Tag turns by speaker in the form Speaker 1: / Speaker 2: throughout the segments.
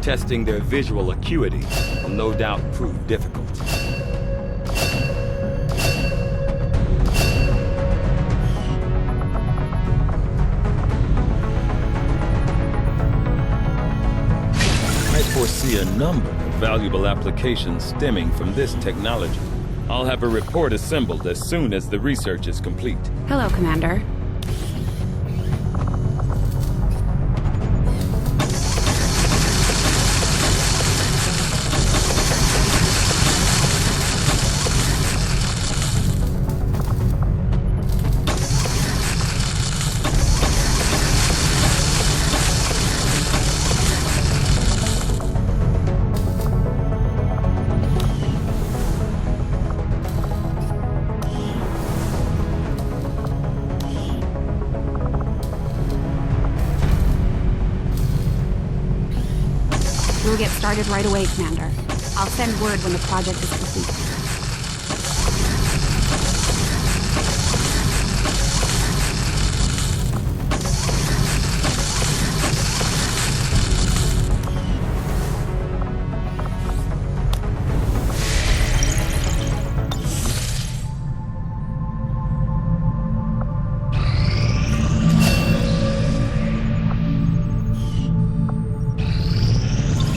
Speaker 1: Testing their visual acuity will no doubt prove difficult. I foresee a number of valuable applications stemming from this technology. I'll have a report assembled as soon as the research is complete.
Speaker 2: Hello, Commander. We'll get started right away, Commander. I'll send word when the project is complete.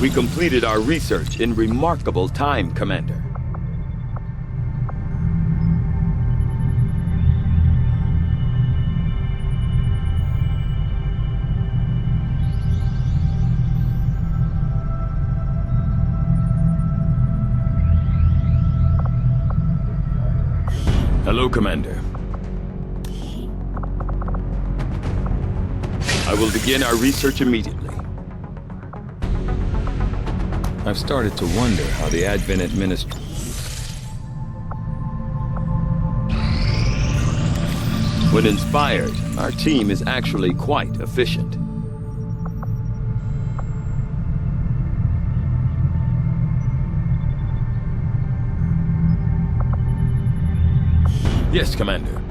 Speaker 1: We completed our research in remarkable time, Commander. Hello, Commander. I will begin our research immediately. I've started to wonder how the Advent administration... When inspired, our team is actually quite efficient. Yes, Commander.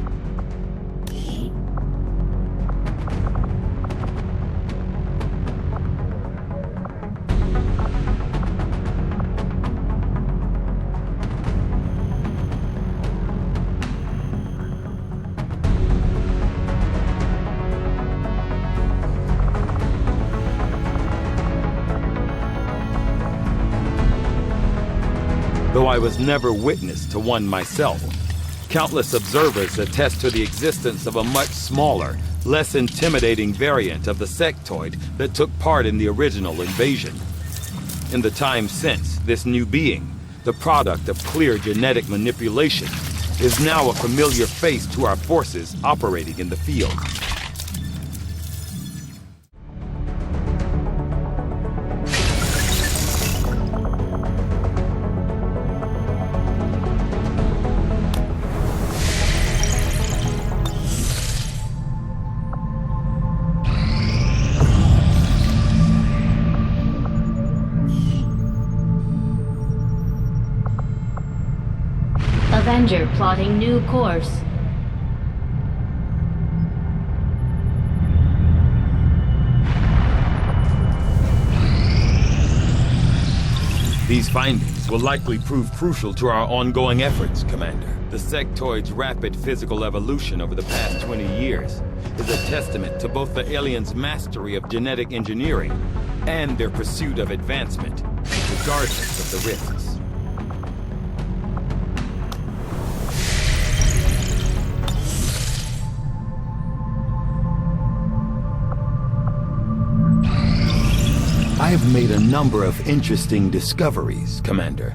Speaker 1: Though I was never witness to one myself, countless observers attest to the existence of a much smaller, less intimidating variant of the sectoid that took part in the original invasion. In the time since, this new being, the product of clear genetic manipulation, is now a familiar face to our forces operating in the field.
Speaker 3: Avenger plotting new course.
Speaker 1: These findings will likely prove crucial to our ongoing efforts, Commander. The sectoid's rapid physical evolution over the past 20 years is a testament to both the aliens' mastery of genetic engineering and their pursuit of advancement, regardless of the risks. I have made a number of interesting discoveries, Commander.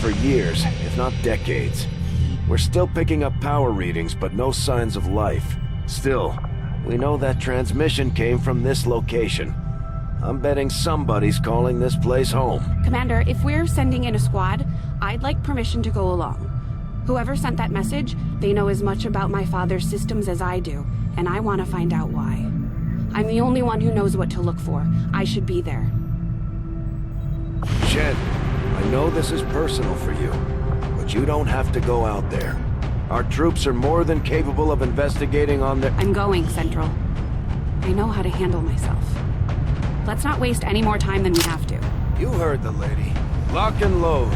Speaker 3: for years, if not decades. We're still picking up power readings, but no signs of life. Still, we know that transmission came from this location. I'm betting somebody's calling this place home.
Speaker 2: Commander, if we're sending in a squad, I'd like permission to go along. Whoever sent that message, they know as much about my father's systems as I do, and I want to find out why. I'm the only one who knows what to look for. I should be there.
Speaker 3: Shen, I know this is personal for you, but you don't have to go out there. Our troops are more than capable of investigating on their...
Speaker 2: I'm going, Central. I know how to handle myself. Let's not waste any more time than we have to.
Speaker 3: You heard the lady. Lock and load.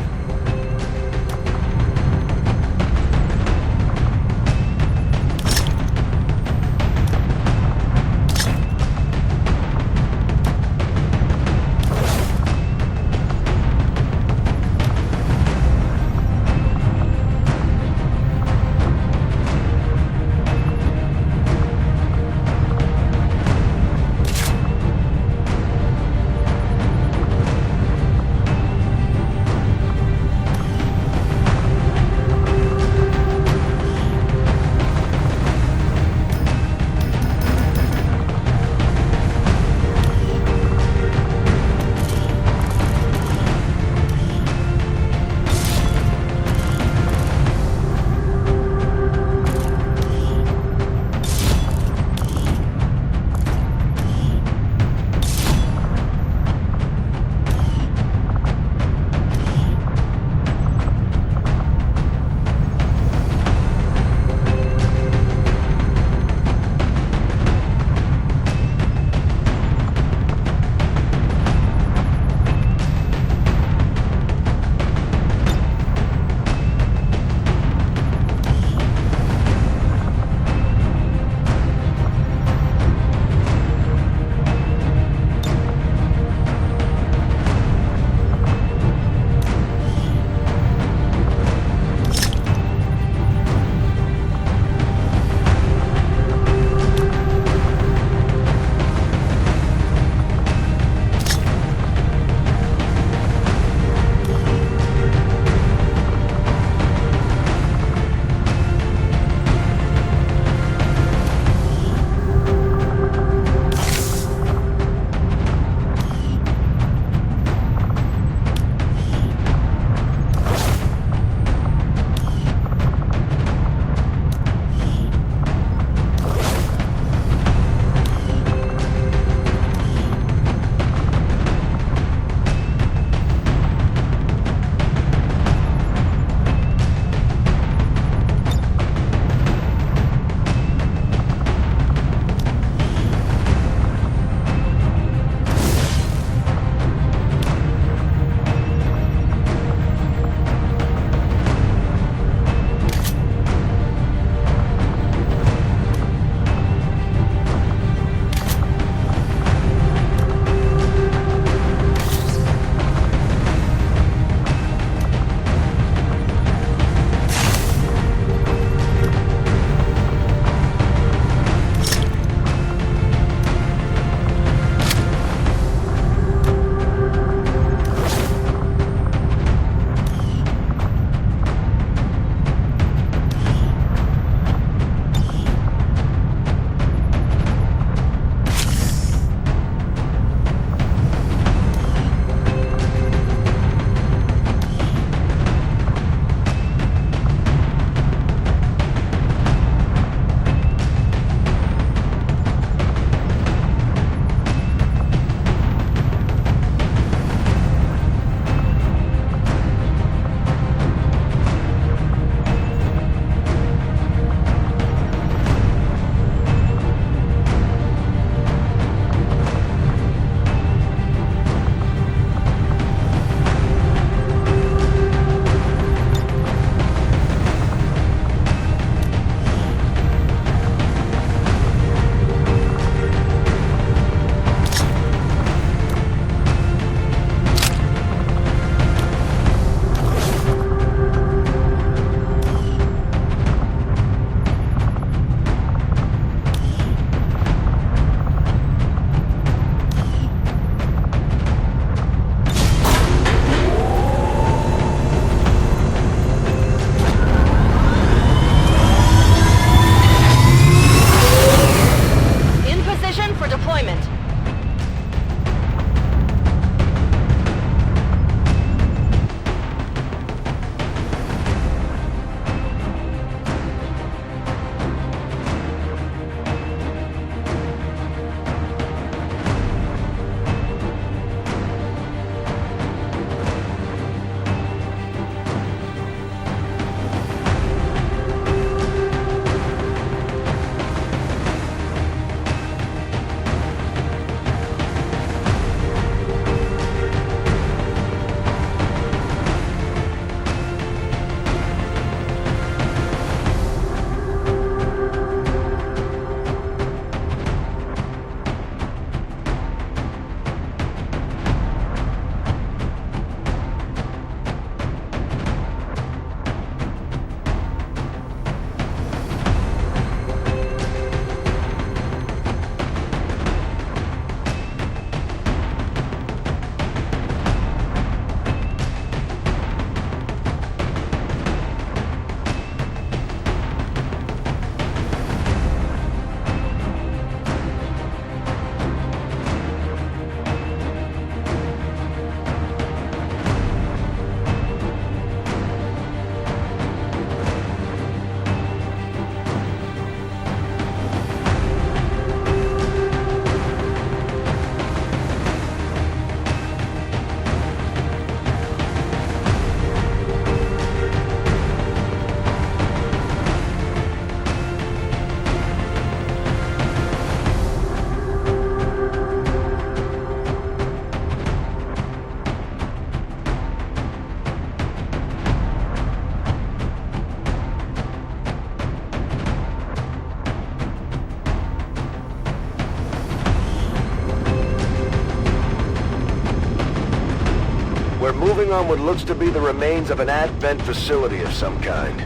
Speaker 3: moving on what looks to be the remains of an advent facility of some kind.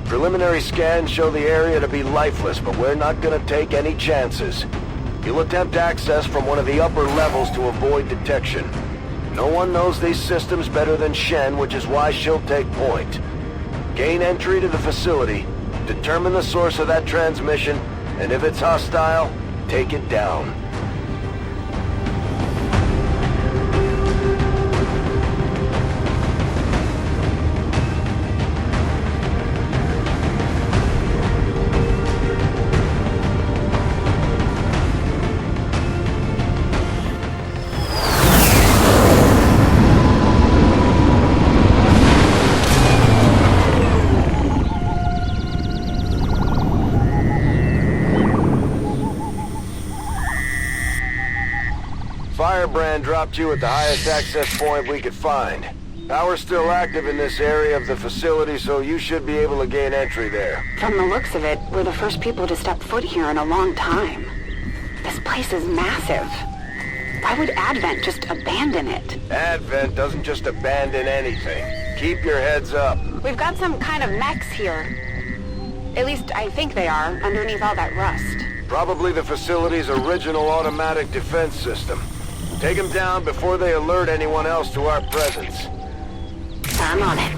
Speaker 3: Preliminary scans show the area to be lifeless, but we're not gonna take any chances. You'll attempt access from one of the upper levels to avoid detection. No one knows these systems better than Shen, which is why she'll take point. Gain entry to the facility, determine the source of that transmission, and if it's hostile, take it down. Firebrand dropped you at the highest access point we could find. Power's still active in this area of the facility, so you should be able to gain entry there.
Speaker 2: From the looks of it, we're the first people to step foot here in a long time. This place is massive. Why would Advent just abandon it?
Speaker 3: Advent doesn't just abandon anything. Keep your heads up.
Speaker 2: We've got some kind of mechs here. At least I think they are, underneath all that rust.
Speaker 3: Probably the facility's original automatic defense system. Take them down before they alert anyone else to our presence.
Speaker 2: I'm on it.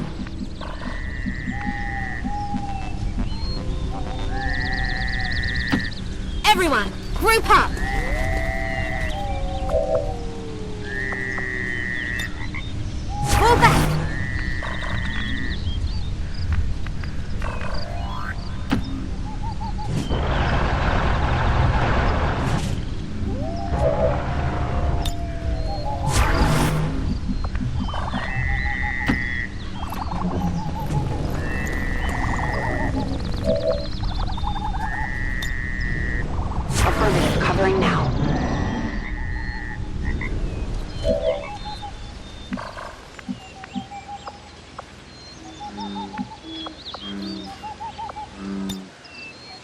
Speaker 4: Everyone, group up! Pull back!
Speaker 2: Affirmative, covering now.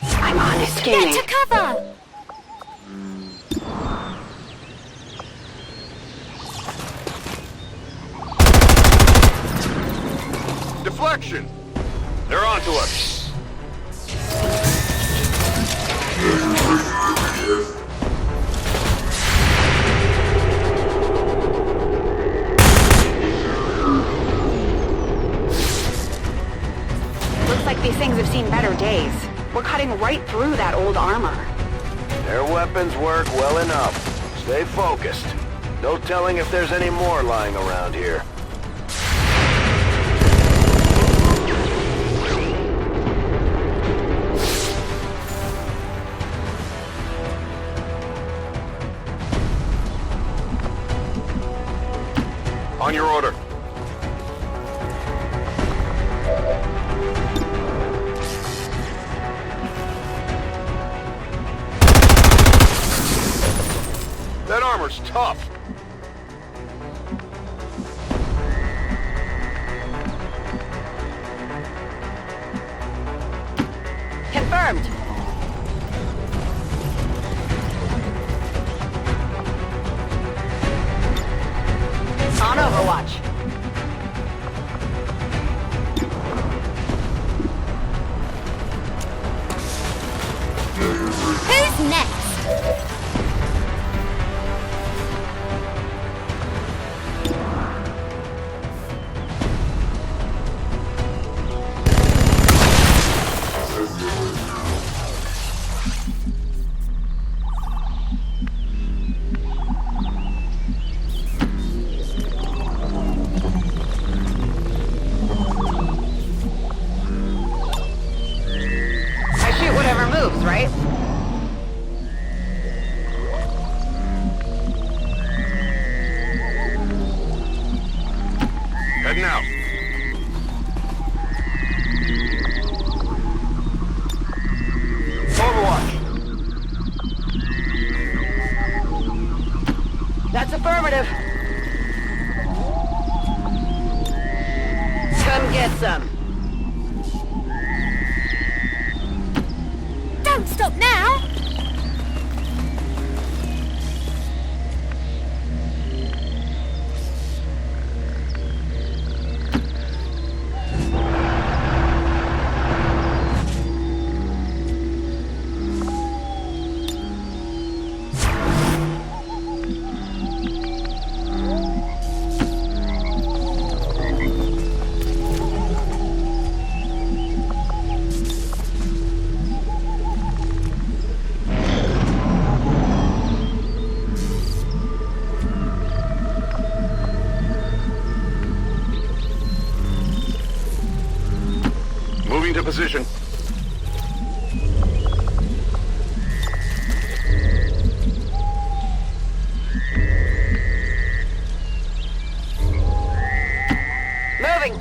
Speaker 2: I'm on it, scanning.
Speaker 4: Get to cover!
Speaker 3: Deflection! They're onto us.
Speaker 2: Looks like these things have seen better days. We're cutting right through that old armor.
Speaker 3: Their weapons work well enough. Stay focused. No telling if there's any more lying around here. On your order. That armor's tough.
Speaker 2: Confirmed. On Overwatch.
Speaker 4: Who's next?
Speaker 2: I shoot whatever moves, right?
Speaker 3: Heading out. Overwatch.
Speaker 2: That's affirmative. Come get some.
Speaker 4: Don't stop now!
Speaker 5: Moving to position.
Speaker 6: Moving.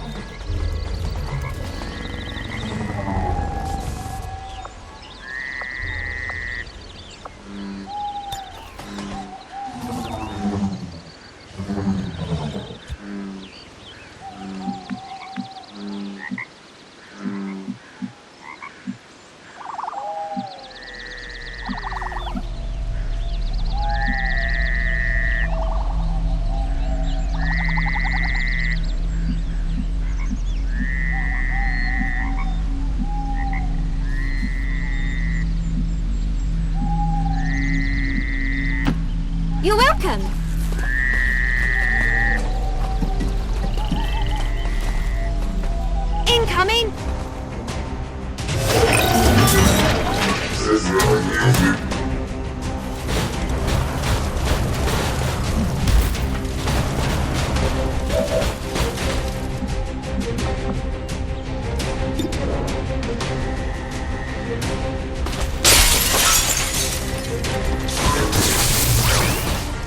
Speaker 4: You're welcome. Incoming.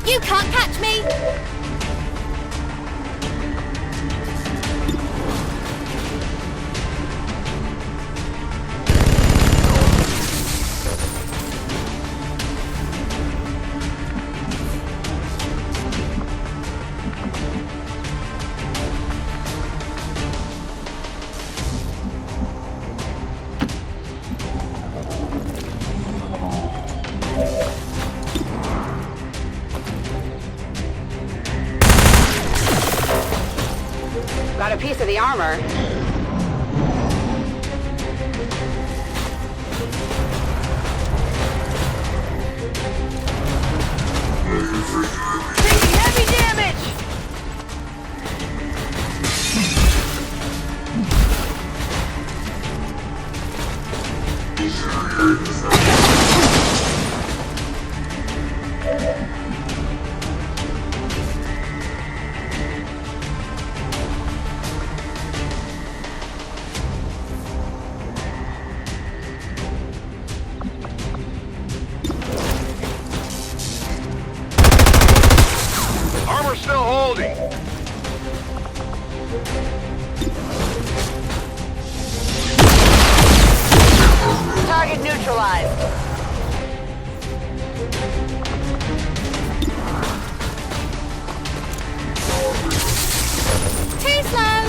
Speaker 4: You can't catch me!
Speaker 6: Got a piece of the armor. Taking heavy damage!
Speaker 5: Armor still holding.
Speaker 6: Target neutralized.
Speaker 4: Too slow.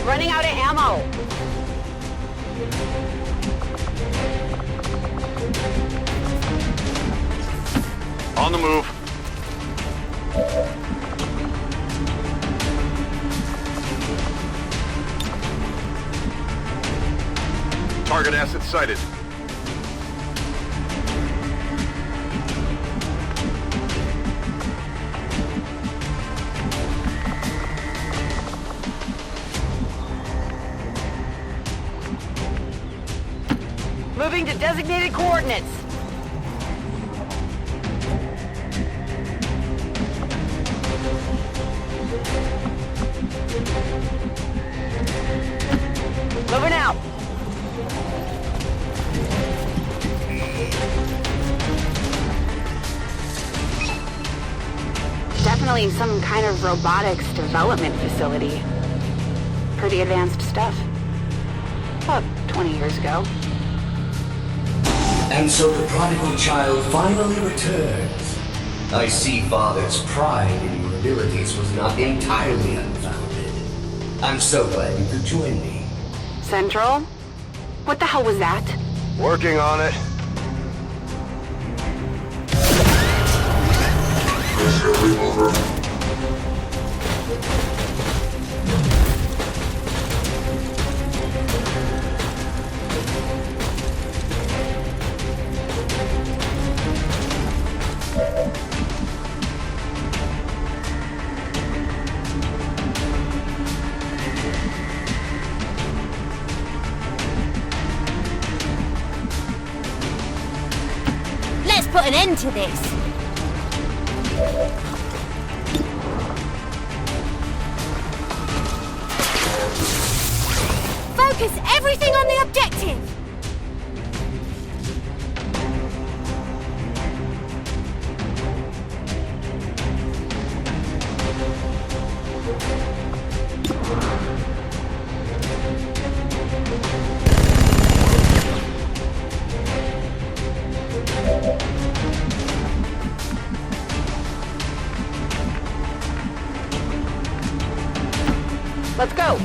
Speaker 6: Running out of ammo.
Speaker 5: On the move. Target asset sighted.
Speaker 6: Moving to designated coordinates. Moving out. Definitely some kind of robotics development facility. Pretty advanced stuff. About 20 years ago.
Speaker 7: And so the prodigal child finally returns. I see Father's pride in your abilities was not entirely unfounded. I'm so glad you could join me.
Speaker 2: Central? What the hell was that?
Speaker 3: Working on it.
Speaker 4: put an end to this. Focus everything on the objective.
Speaker 6: Let's go.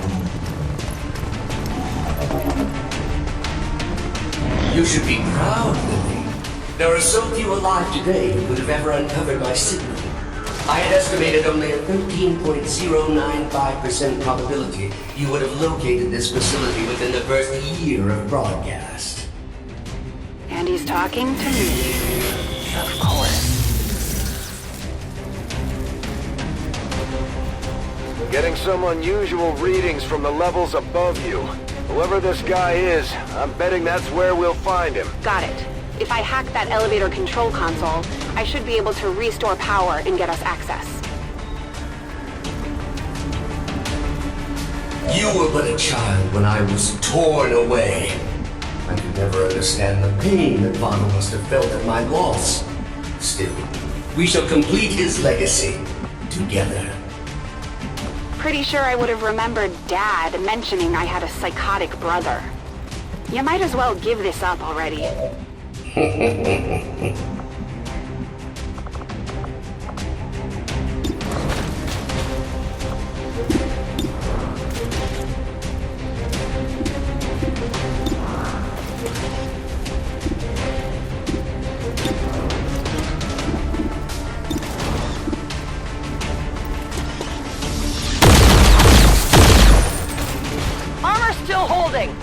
Speaker 7: You should be proud, Lily. There are so few alive today who could have ever uncovered my signal. I had estimated only a 13.095% probability you would have located this facility within the first year of broadcast.
Speaker 6: And he's talking to me. Of course.
Speaker 3: Getting some unusual readings from the levels above you. Whoever this guy is, I'm betting that's where we'll find him.
Speaker 6: Got it. If I hack that elevator control console, I should be able to restore power and get us access.
Speaker 7: You were but a child when I was torn away. I could never understand the pain that Father must have felt at my loss. Still, we shall complete his legacy together.
Speaker 6: Pretty sure I would have remembered Dad mentioning I had a psychotic brother. You might as well give this up already. Armor still holding!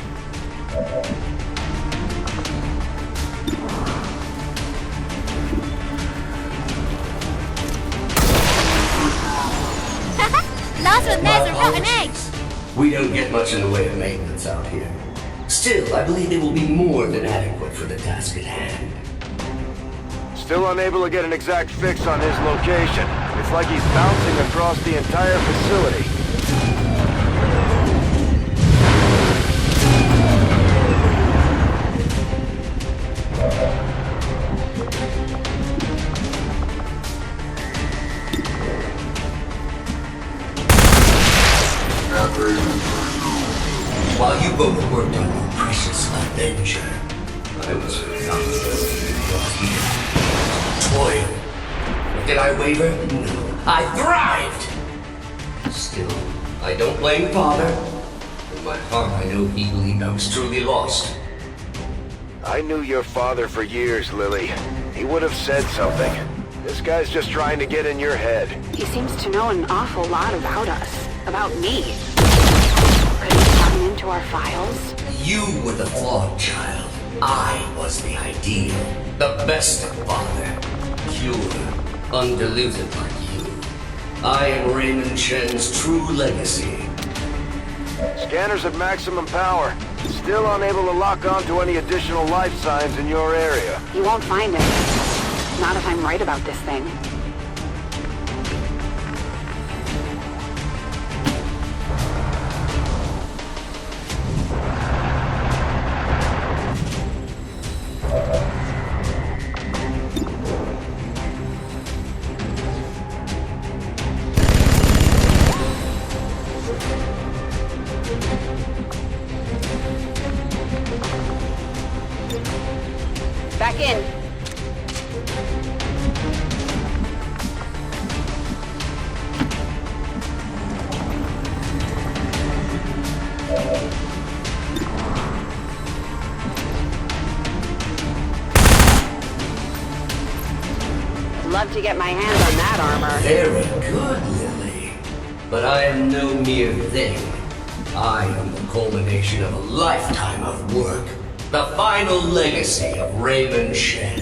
Speaker 4: Last one there's a rotten egg.
Speaker 7: We don't get much in the way of maintenance out here. Still, I believe they will be more than adequate for the task at hand.
Speaker 3: Still unable to get an exact fix on his location. It's like he's bouncing across the entire facility.
Speaker 7: While you both worked on your precious adventure, I was forgotten. Toil. Did I waver? No. I thrived! Still, I don't blame Father. In my heart, I know he believed I was truly lost.
Speaker 3: I knew your father for years, Lily. He would have said something. This guy's just trying to get in your head.
Speaker 6: He seems to know an awful lot about us. About me. Could he have gotten into our files?
Speaker 7: You were the flawed child. I was the ideal. The best of Father. Pure. Undiluted like you. I am Raymond Shen's true legacy.
Speaker 3: Scanners at maximum power. Still unable to lock onto any additional life signs in your area.
Speaker 6: You won't find him. Not if I'm right about this thing. Back in. Love to get my hands on that armor.
Speaker 7: Very good, Lily. But I am no mere thing. I am the culmination of a lifetime of work. The final legacy of Raymond Shen.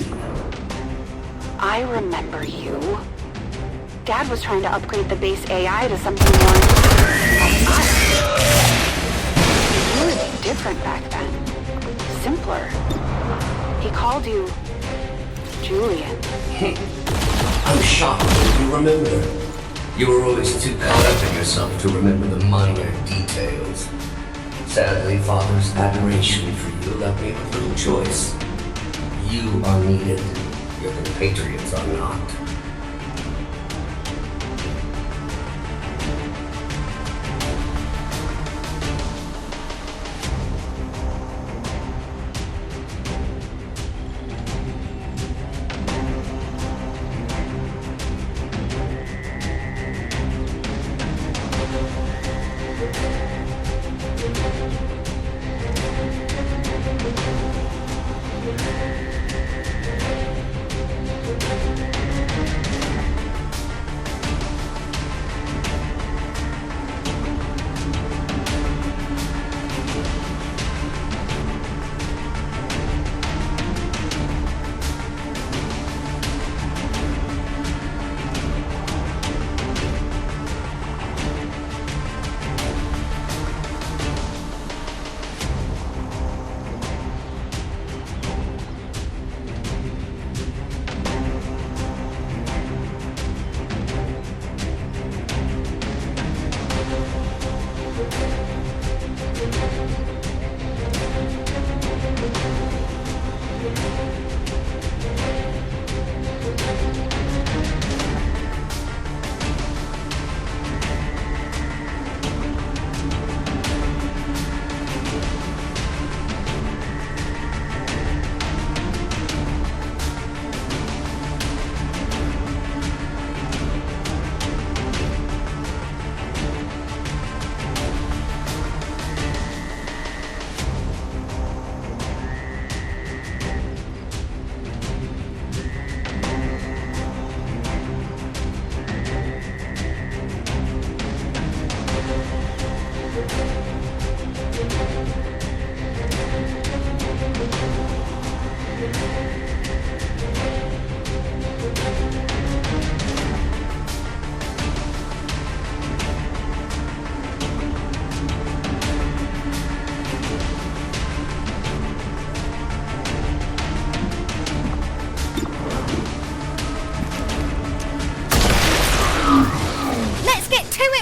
Speaker 6: I remember you. Dad was trying to upgrade the base AI to something more like us. You were different back then. Simpler. He called you Julian.
Speaker 7: I'm shocked that you remember. You were always too caught up in yourself to remember the minor details. Sadly, Father's adoration for you left me with little choice. You are needed. Your compatriots are not.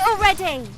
Speaker 4: Already!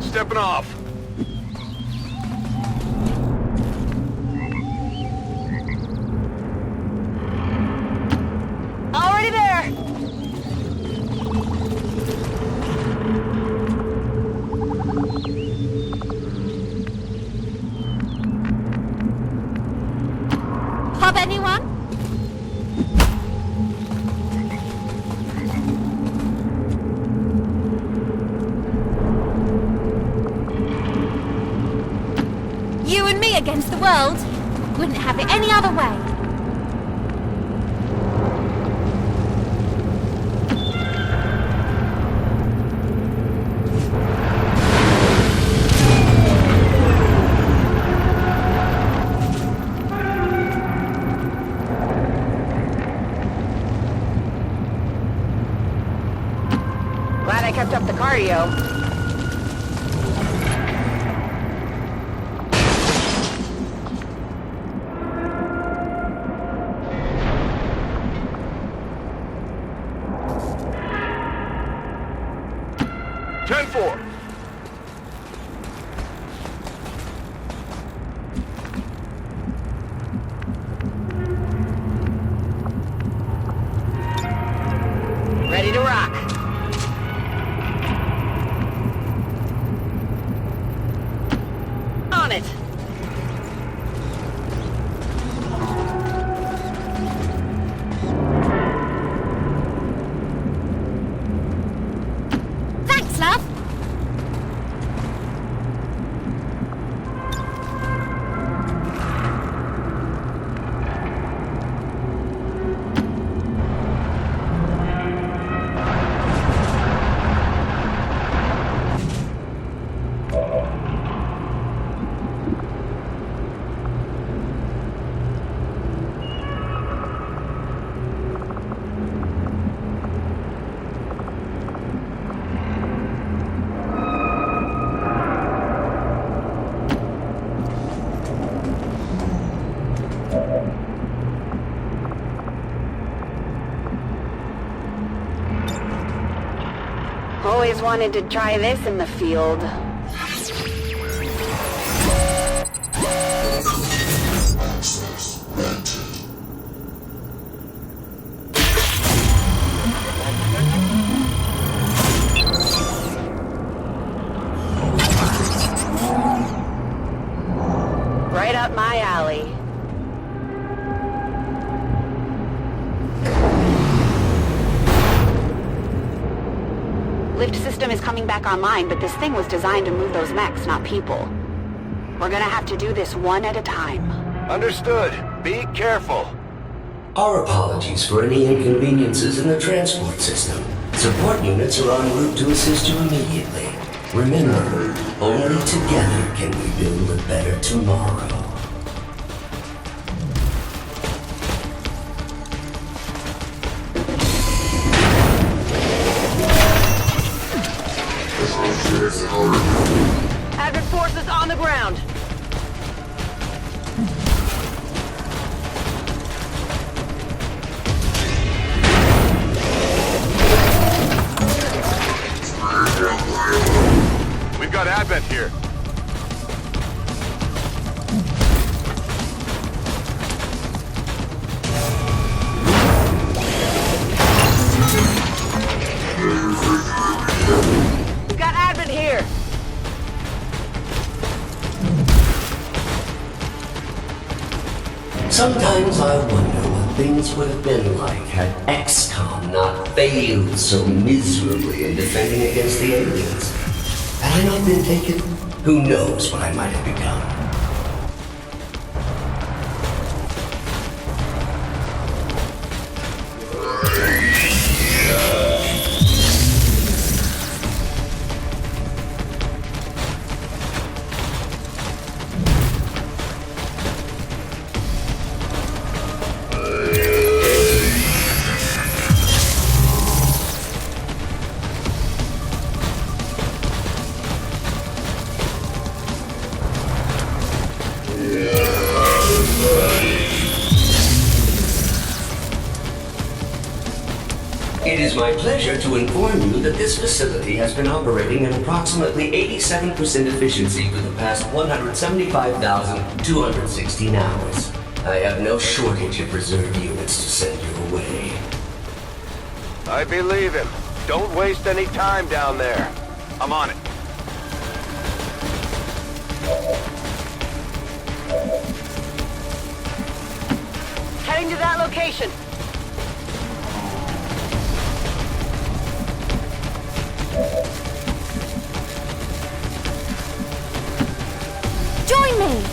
Speaker 5: Stepping off.
Speaker 4: Already there! Pub anyone? You and me against the world. Wouldn't have it any other way.
Speaker 6: Glad I kept up the cardio. Ready to rock. always wanted to try this in the field. Right up my alley. Lift system is coming back online, but this thing was designed to move those mechs, not people. We're gonna have to do this one at a time.
Speaker 3: Understood. Be careful.
Speaker 7: Our apologies for any inconveniences in the transport system. Support units are en route to assist you immediately. Remember, only together can we build a better tomorrow.
Speaker 6: Advent forces on the ground.
Speaker 5: We've got Advent here.
Speaker 6: We've got Advent here.
Speaker 7: Sometimes I wonder what things would have been like had XCOM not failed so miserably in defending against the aliens. Had I not been taken, who knows what I might have become. It is my pleasure to inform you that this facility has been operating at approximately 87% efficiency for the past 175,216 hours. I have no shortage of reserve units to send your way.
Speaker 3: I believe him. Don't waste any time down there.
Speaker 5: I'm on it.
Speaker 6: Heading to that location.
Speaker 4: Join me!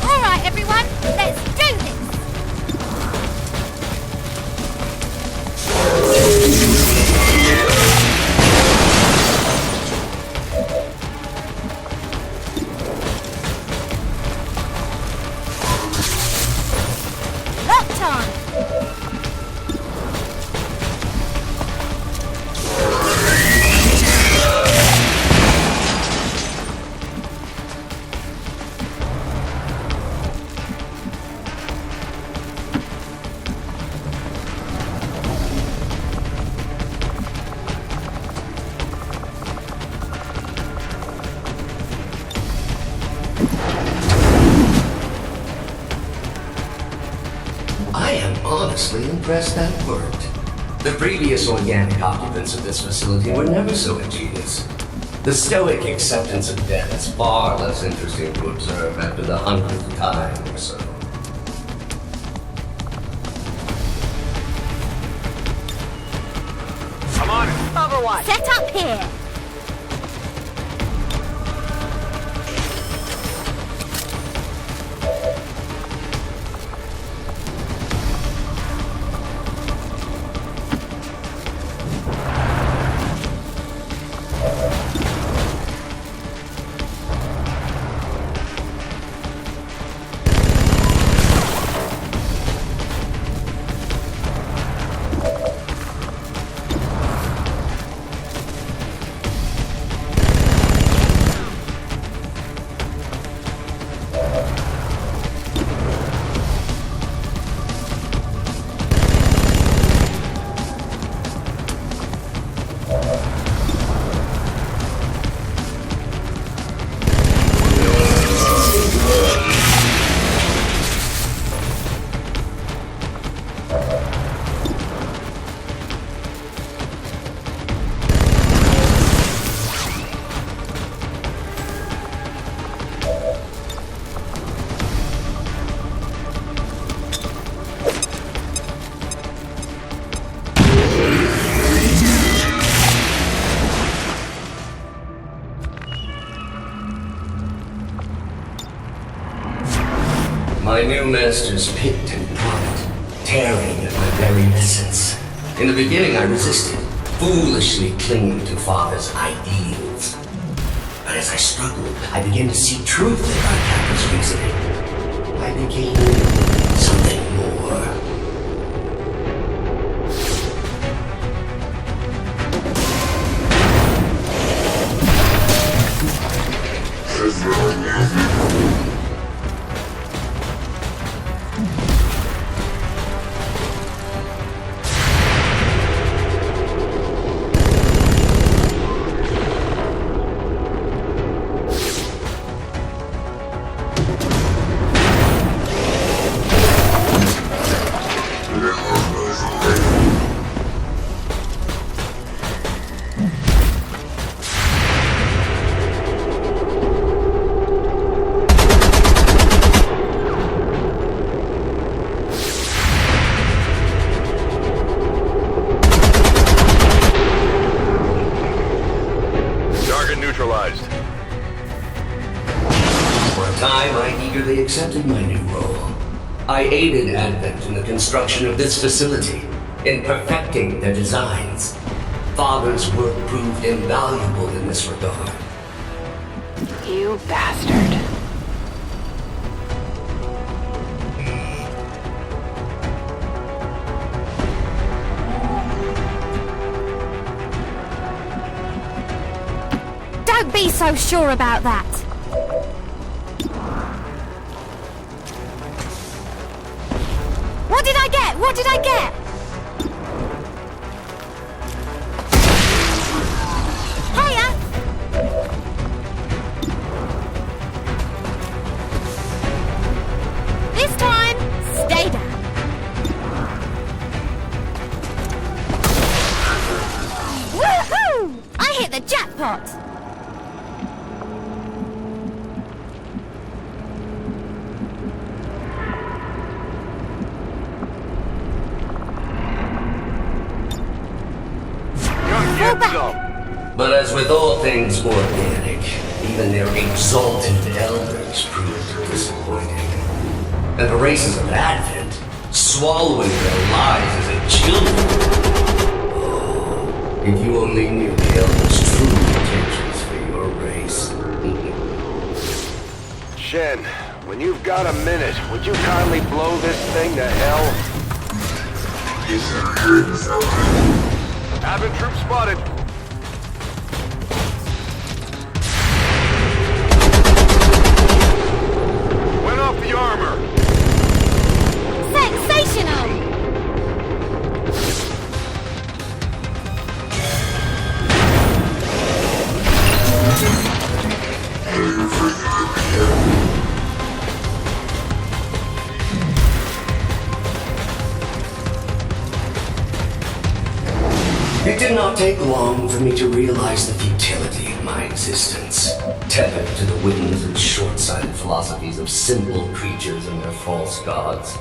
Speaker 4: All right, everyone, let's do this! Locked on!
Speaker 7: I am honestly impressed that worked. The previous organic occupants of this facility were never so ingenious. The stoic acceptance of death is far less interesting to observe after the 100th time or so.
Speaker 5: I'm on it.
Speaker 6: Overwatch.
Speaker 4: Set up here!
Speaker 7: new masters picked and prodded, tearing at my very essence. In the beginning I resisted, foolishly clinging to Father's ideals. But as I struggled, I began to see truth in my captor's reasoning. I became something more. Accepted my new role. I aided Advent in the construction of this facility, in perfecting their designs. Father's work proved invaluable in this regard.
Speaker 6: You bastard.
Speaker 4: Don't be so sure about that. What did I get? What did I get? Hiya! This time, stay down. Woohoo! I hit the jackpot!
Speaker 7: But as with all things organic, even their exalted elders proved disappointing. And the races of Advent, swallowing their lives as a children. Oh, if you only knew the elders' true intentions for your race.
Speaker 3: Shen, when you've got a minute, would you kindly blow this thing to hell?
Speaker 5: Advent troop spotted. Went off the armor.
Speaker 4: Sensational!
Speaker 7: It did not take long for me to realize the futility of my existence. Tethered to the whims and short-sighted philosophies of simple creatures and their false gods,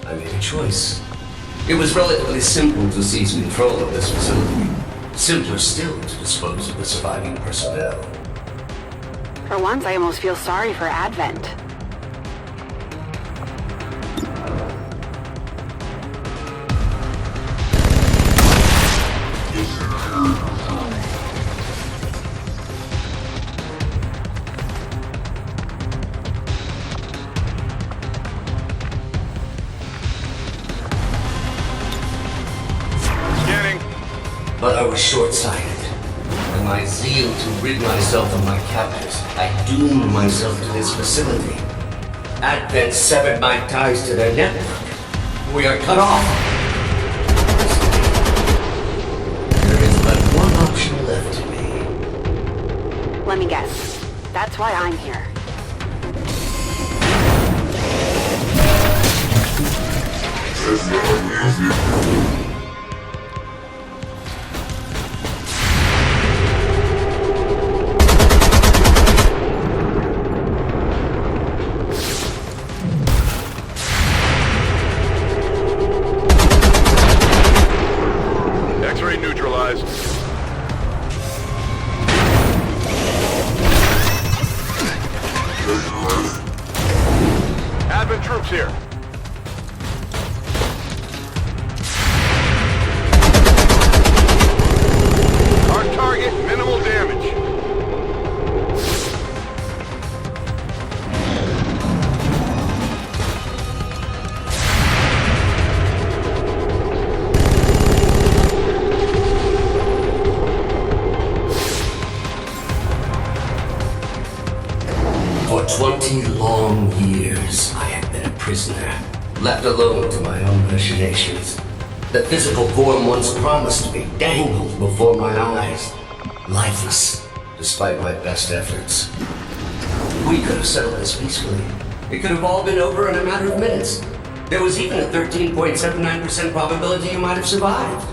Speaker 7: I made a choice. It was relatively simple to seize control of this facility. Simpler still to dispose of the surviving personnel.
Speaker 6: For once, I almost feel sorry for Advent.
Speaker 7: But I was short-sighted. In my zeal to rid myself of my captors, I doomed myself to this facility. Advent severed my ties to their network. We are cut off. There is but one option left to me.
Speaker 6: Let me guess. That's why I'm here.
Speaker 5: X-ray neutralized. Advent troops here.
Speaker 7: 20 long years I had been a prisoner, left alone to my own machinations. The physical form once promised me dangled before my eyes, lifeless, despite my best efforts. We could have settled this peacefully. It could have all been over in a matter of minutes. There was even a 13.79% probability you might have survived.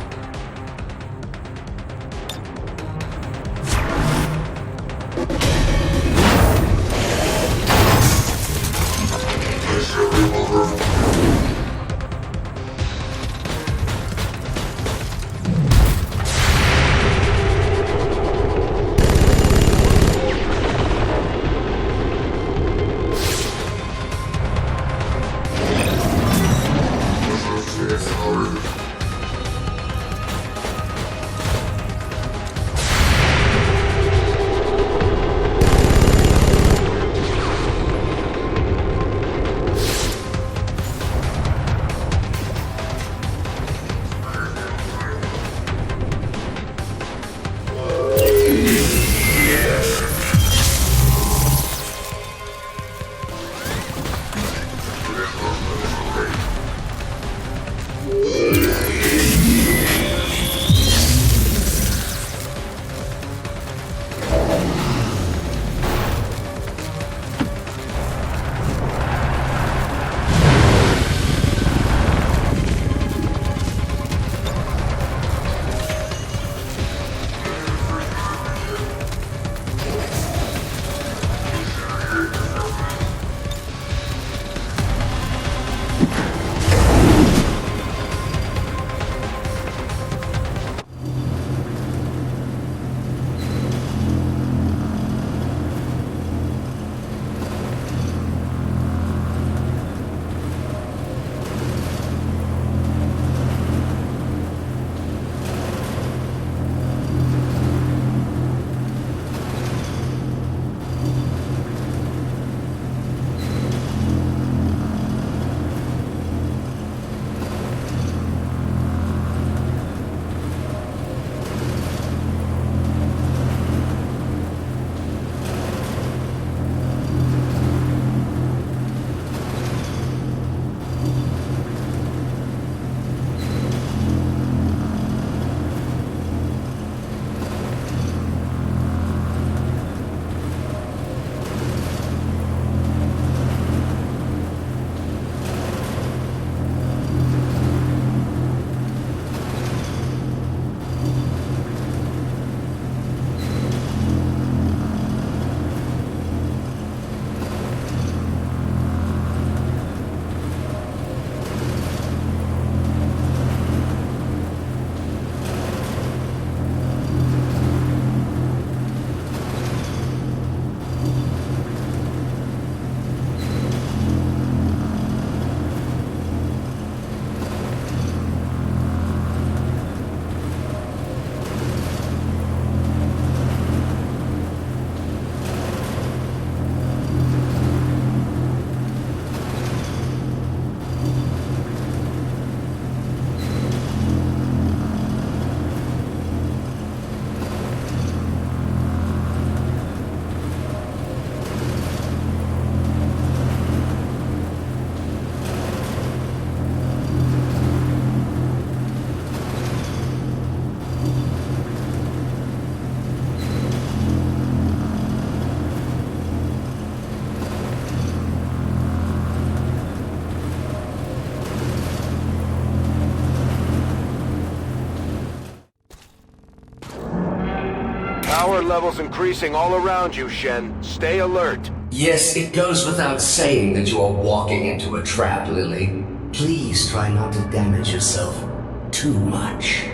Speaker 3: Power levels increasing all around you, Shen. Stay alert.
Speaker 7: Yes, it goes without saying that you are walking into a trap, Lily. Please try not to damage yourself too much.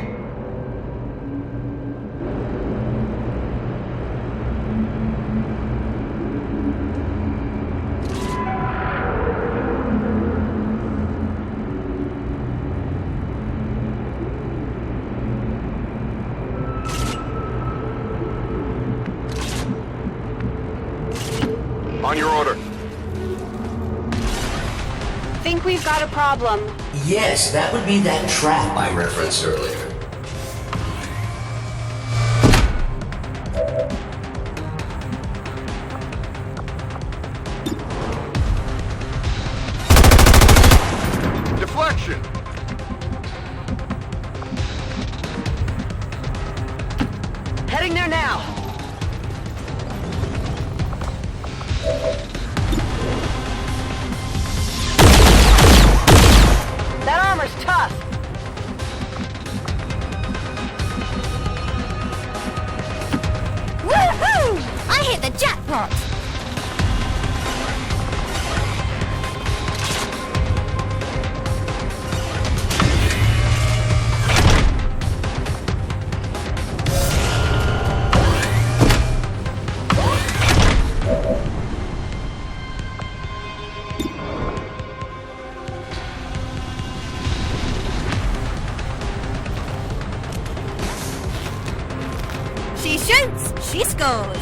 Speaker 5: On your order.
Speaker 6: Think we've got a problem.
Speaker 7: Yes, that would be that trap I referenced earlier.
Speaker 8: power's tough.
Speaker 4: Woohoo! I hit the jackpot! She shoots, she scores.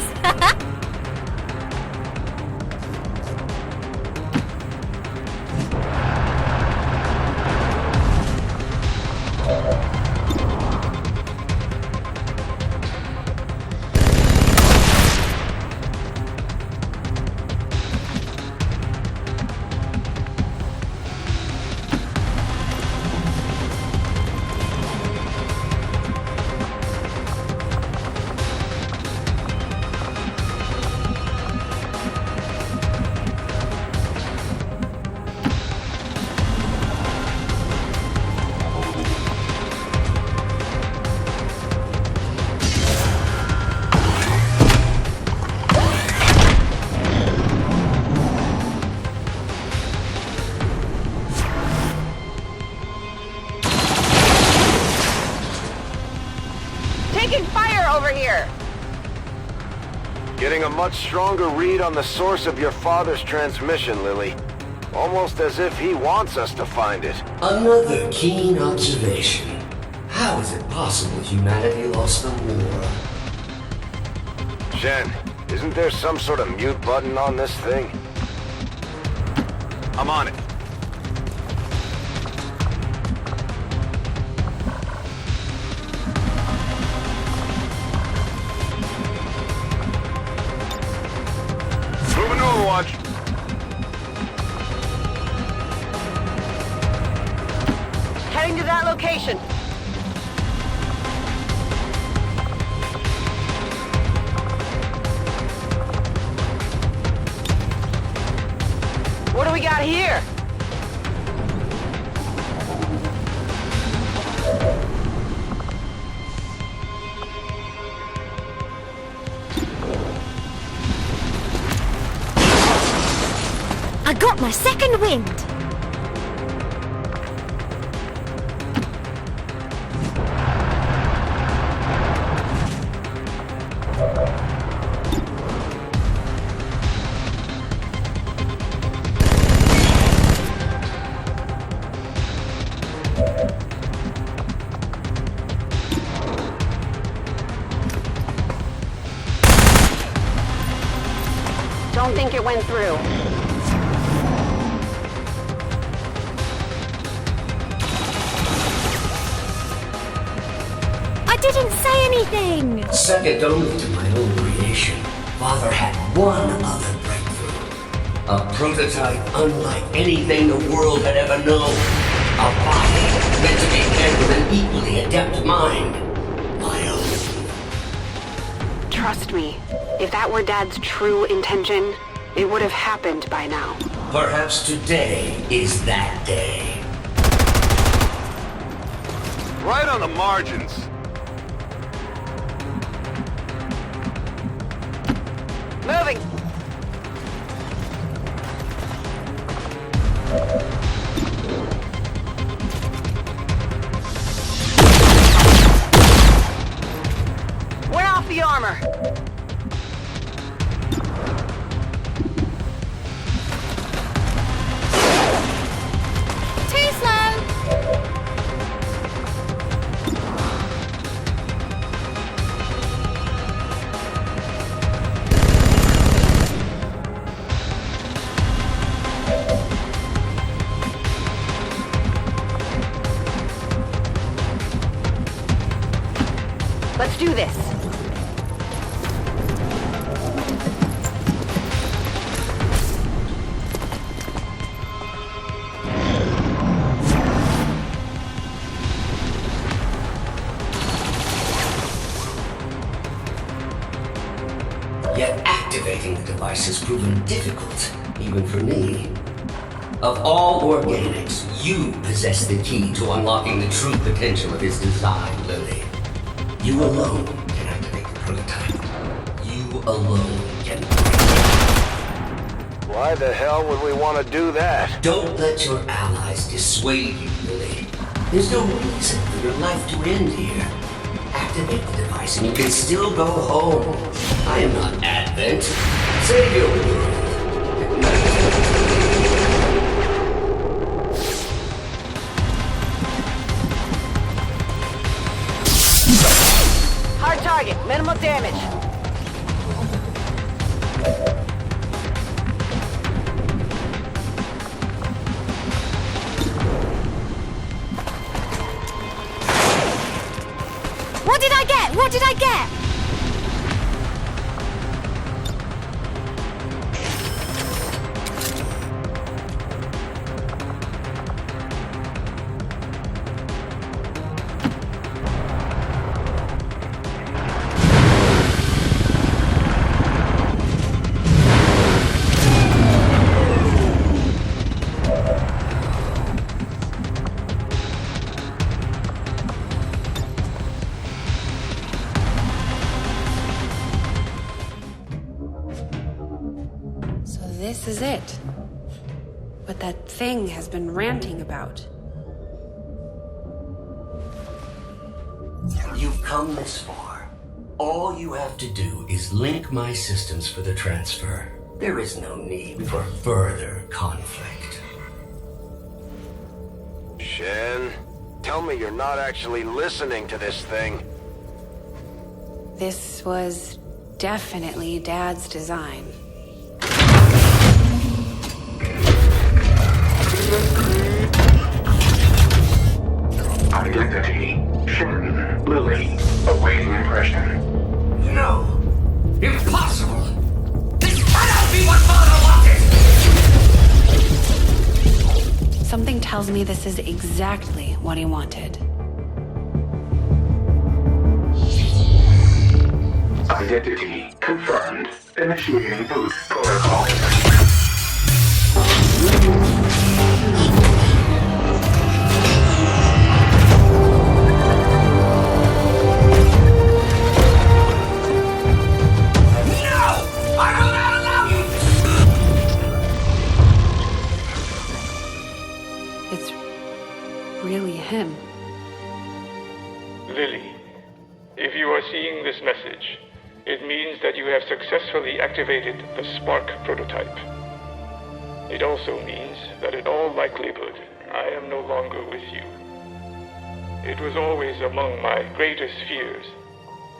Speaker 8: Taking fire over here.
Speaker 3: Getting a much stronger read on the source of your father's transmission, Lily. Almost as if he wants us to find it.
Speaker 7: Another keen observation. How is it possible humanity lost the war?
Speaker 3: Shen, isn't there some sort of mute button on this thing?
Speaker 5: I'm on it. Moving to Overwatch.
Speaker 8: Heading to that location. What do we got here?
Speaker 4: I got my second wind.
Speaker 2: Don't think it went through.
Speaker 4: I didn't say anything.
Speaker 7: Second only to my own creation, Father had one other breakthrough. A prototype unlike anything the world had ever known. A body meant to be paired with an equally adept mind. My own.
Speaker 2: Trust me, if that were Dad's true intention, it would have happened by now.
Speaker 7: Perhaps today is that day.
Speaker 5: Right on the margins.
Speaker 8: Moving. Went off the armor.
Speaker 4: Too slow.
Speaker 2: Let's do this.
Speaker 7: Yet activating the device has proven difficult, even for me. Of all organics, you possess the key to unlocking the true potential of his design, Lily. You alone can activate the prototype. You alone can...
Speaker 3: Why the hell would we want to do that?
Speaker 7: Don't let your allies dissuade you, Lily. There's no reason for your life to end here. Activate the device and you can still go home. I am not Advent. Save your world.
Speaker 8: Hard target, minimal damage.
Speaker 4: What did I get? What did I get?
Speaker 2: This is it. What that thing has been ranting about.
Speaker 7: You've come this far. All you have to do is link my systems for the transfer. There is no need for further conflict.
Speaker 3: Shen, tell me you're not actually listening to this thing.
Speaker 2: This was definitely Dad's design.
Speaker 9: Identity, Shen, Lily, awaiting impression.
Speaker 7: No! Impossible! This cannot be what Father wanted!
Speaker 2: Something tells me this is exactly what he wanted.
Speaker 9: Identity confirmed. Initiating boot protocol.
Speaker 2: Him.
Speaker 10: Lily, if you are seeing this message, it means that you have successfully activated the Spark prototype. It also means that in all likelihood, I am no longer with you. It was always among my greatest fears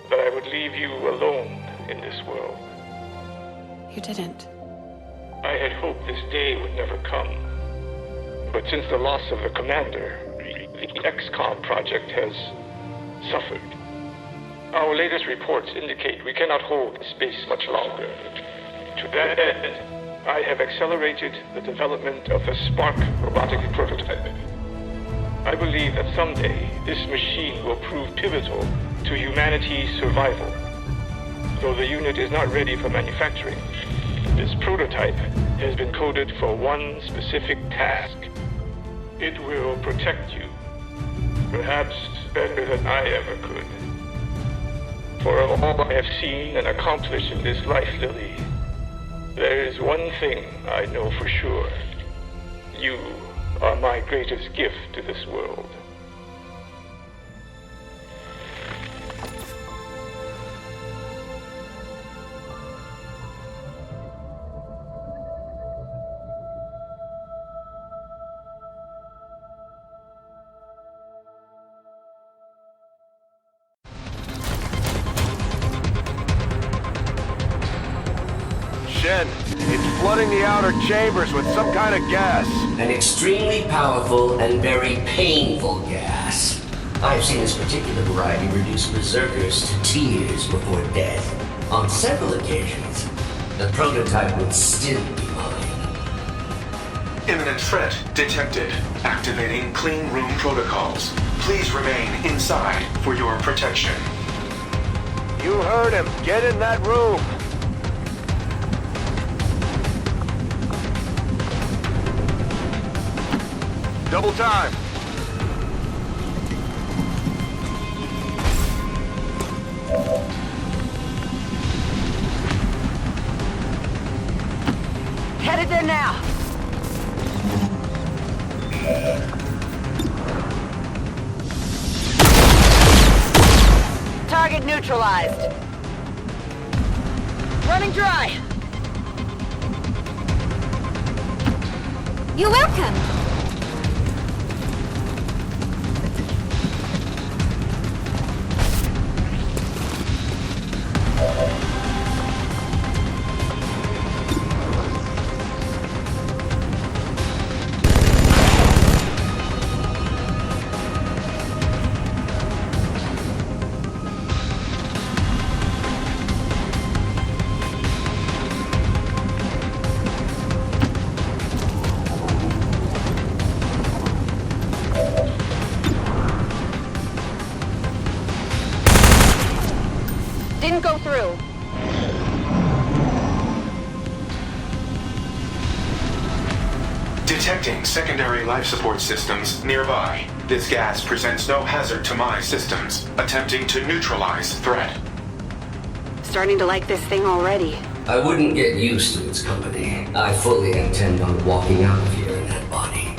Speaker 10: that I would leave you alone in this world.
Speaker 2: You didn't.
Speaker 10: I had hoped this day would never come. But since the loss of the commander, the XCOM project has suffered. Our latest reports indicate we cannot hold space much longer. To that end, I have accelerated the development of the Spark robotic prototype. I believe that someday this machine will prove pivotal to humanity's survival. Though the unit is not ready for manufacturing, this prototype has been coded for one specific task. It will protect you. Perhaps better than I ever could. For of all I have seen and accomplished in this life, Lily, there is one thing I know for sure. You are my greatest gift to this world.
Speaker 3: Shen, it's flooding the outer chambers with some kind of gas.
Speaker 7: An extremely powerful and very painful gas. I've seen this particular variety reduce berserkers to tears before death. On several occasions, the prototype would still be mine.
Speaker 9: Imminent threat detected. Activating clean room protocols. Please remain inside for your protection.
Speaker 3: You heard him. Get in that room.
Speaker 5: Double time.
Speaker 8: Headed there now. Target neutralized. Running dry.
Speaker 4: You're welcome.
Speaker 8: Didn't go through.
Speaker 9: Detecting secondary life support systems nearby. This gas presents no hazard to my systems. Attempting to neutralize threat.
Speaker 6: Starting to like this thing already.
Speaker 7: I wouldn't get used to its company. I fully intend on walking out of here in that body.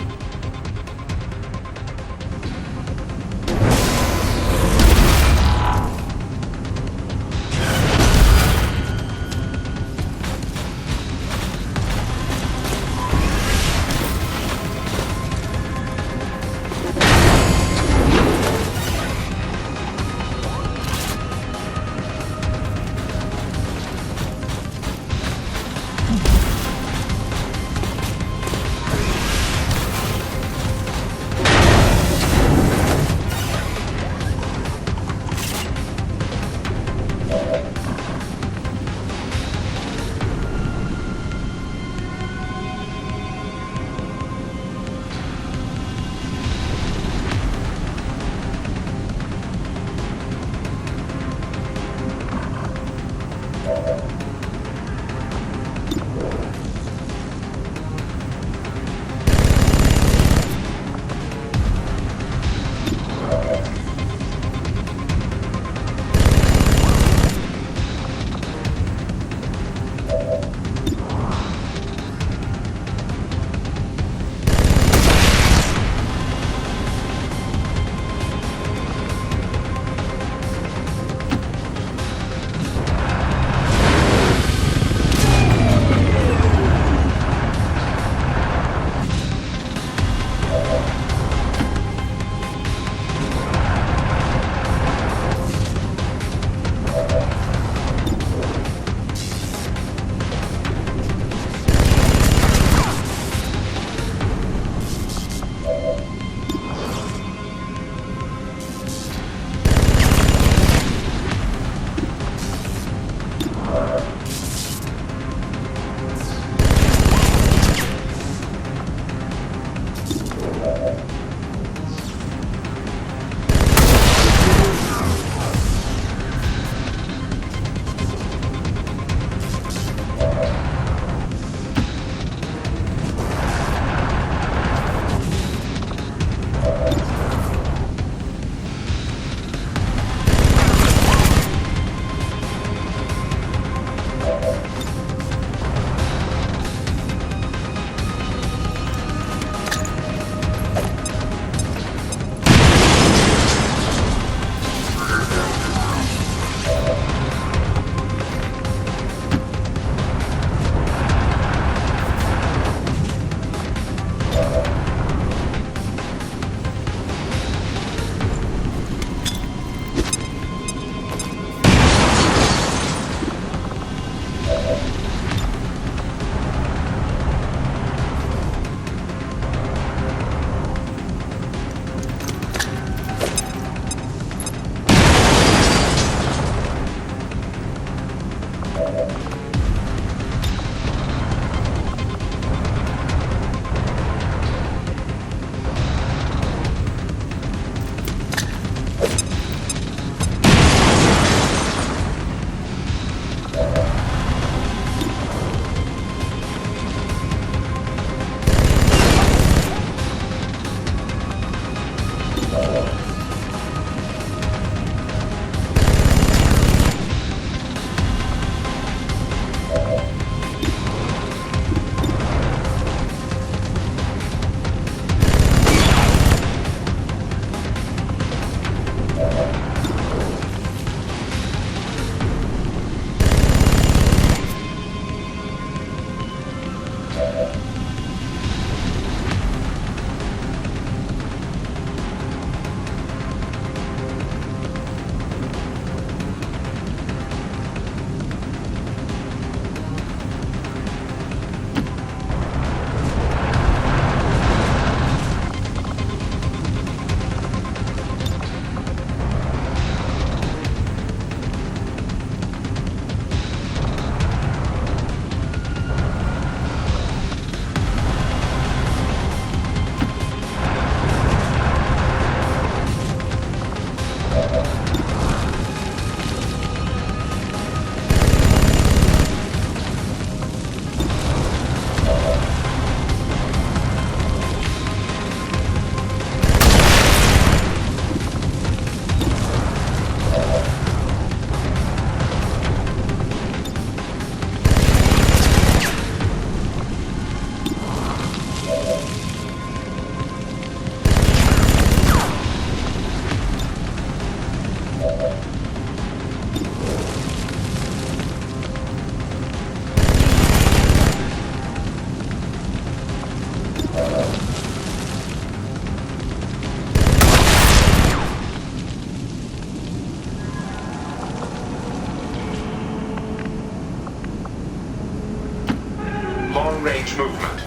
Speaker 9: Long-range movement.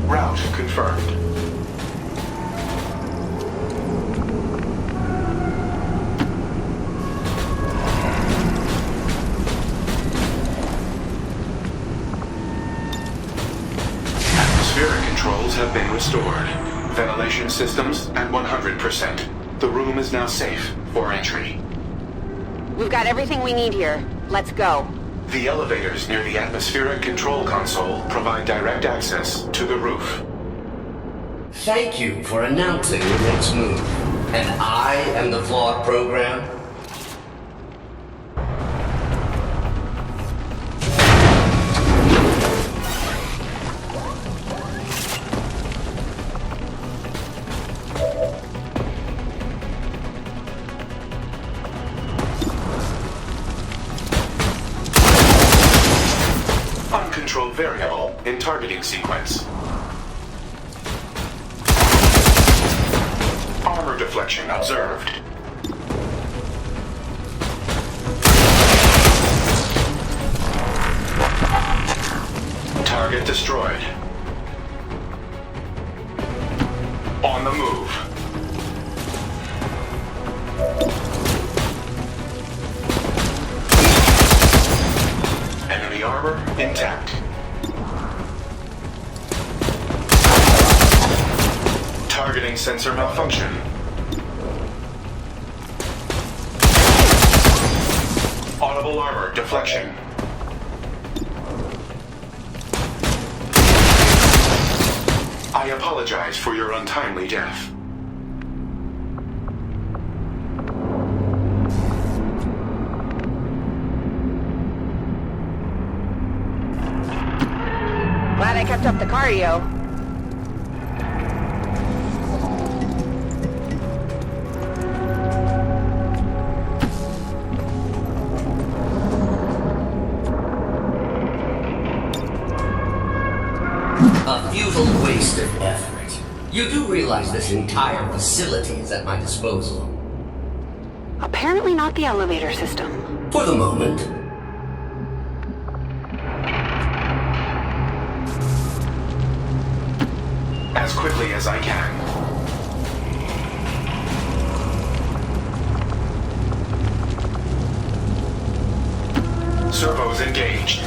Speaker 9: Route confirmed. Atmospheric controls have been restored. Ventilation systems at 100%. The room is now safe for entry.
Speaker 8: We've got everything we need here. Let's go.
Speaker 9: The elevators near the atmospheric control console provide direct access to the roof.
Speaker 7: Thank you for announcing the next move. And I am the flawed program?
Speaker 9: Uncontrolled variable in targeting sequence. Armor deflection observed. Target destroyed. On the move. Enemy armor intact. Targeting sensor malfunction. Audible armor deflection. I apologize for your untimely death.
Speaker 8: Glad I kept up the cardio.
Speaker 7: A futile waste of effort. You do realize this entire facility is at my disposal?
Speaker 6: Apparently not the elevator system.
Speaker 7: For the moment.
Speaker 9: As quickly as I can. Servos engaged.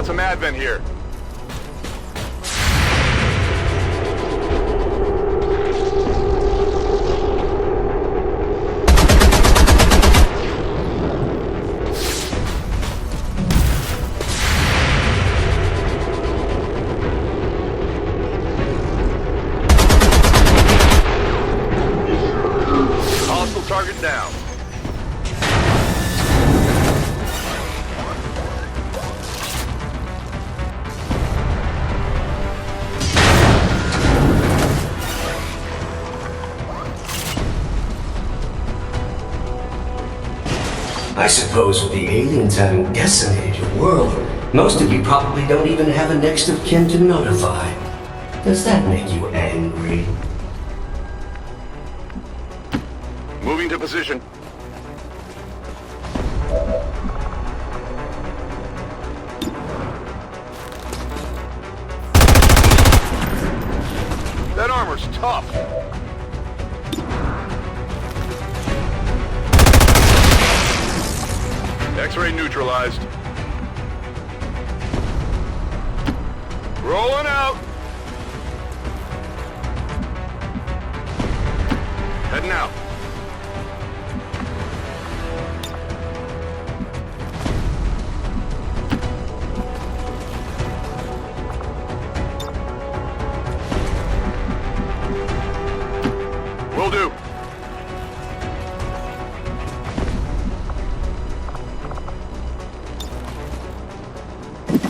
Speaker 5: Found some advent here. Hostile target down.
Speaker 7: I suppose with the aliens having decimated your world, most of you probably don't even have a next of kin to notify. Does that make you angry?
Speaker 5: Moving to position. That armor's tough. X-ray neutralized. Rolling out. Heading out. Will do.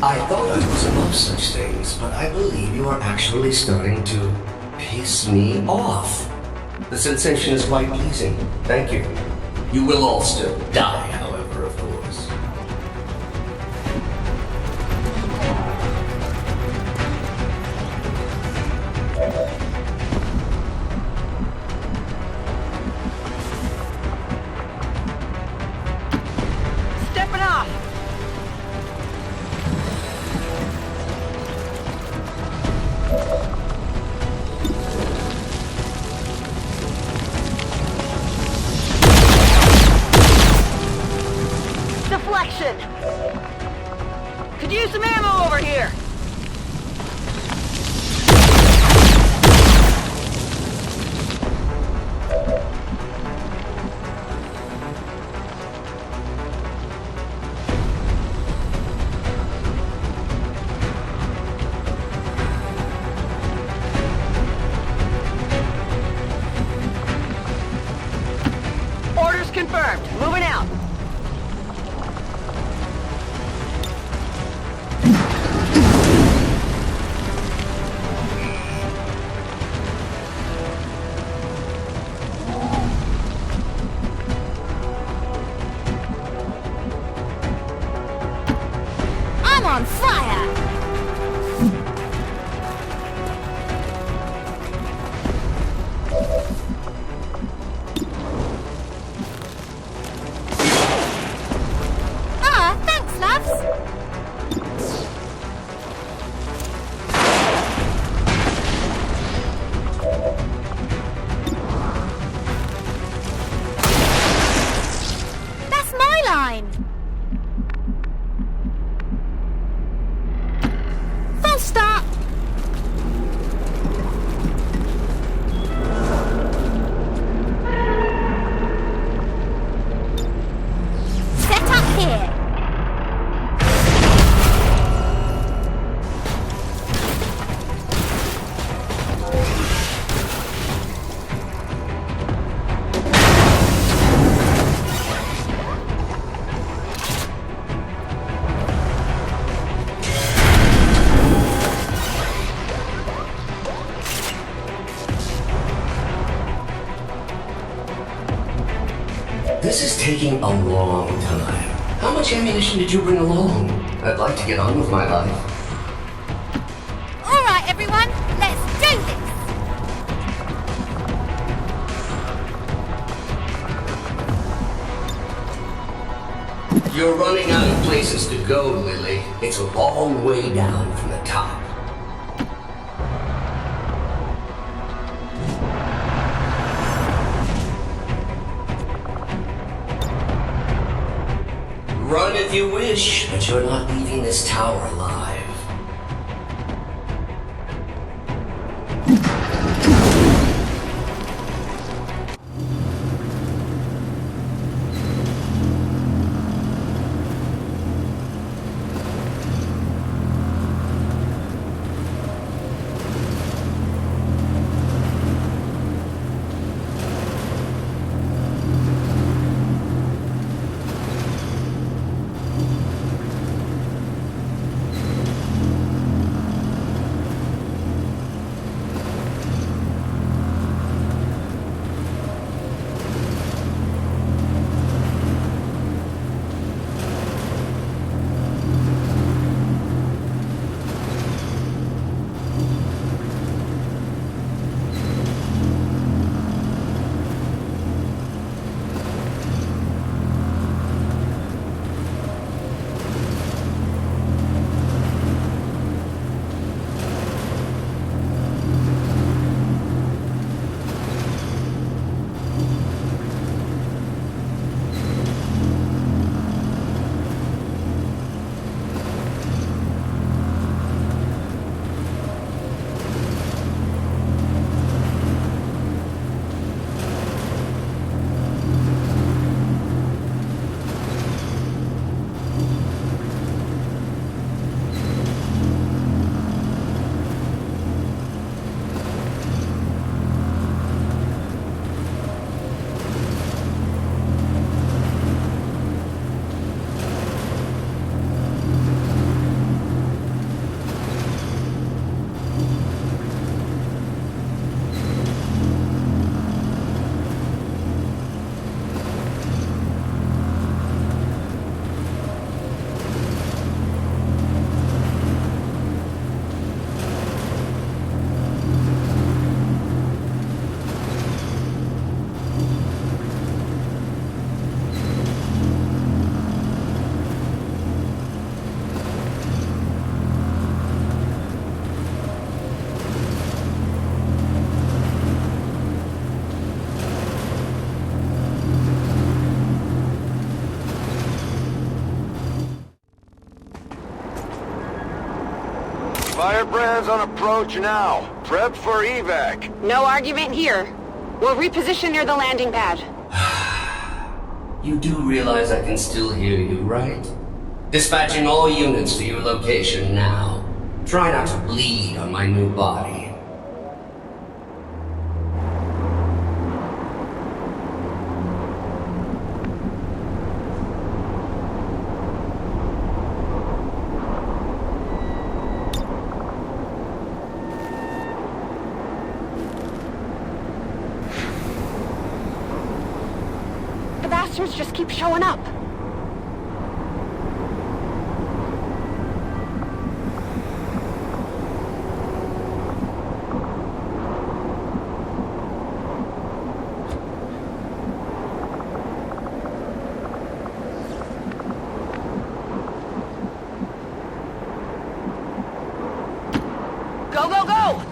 Speaker 7: I thought I was above such things, but I believe you are actually starting to piss me off. The sensation is quite pleasing. Thank you. You will all still die, however, of course.
Speaker 8: Stepping off! Deflection! Could use some ammo over here! Orders confirmed. Moving out.
Speaker 4: I'm on fire! Ah, thanks, loves! That's my line! Full stop! Set up here!
Speaker 7: This is taking a long time. How much ammunition did you bring along? I'd like to get on with my life.
Speaker 4: All right, everyone, let's do this!
Speaker 7: You're running out of places to go, Lily. It's a long way down from the top. Run if you wish, but you're not leaving this tower alive.
Speaker 3: Firebrand's on approach now. Prep for evac.
Speaker 6: No argument here. We'll reposition near the landing pad.
Speaker 7: You do realize I can still hear you, right? Dispatching all units to your location now. Try not to bleed on my new body.
Speaker 6: Just keep showing up. Go, go, go!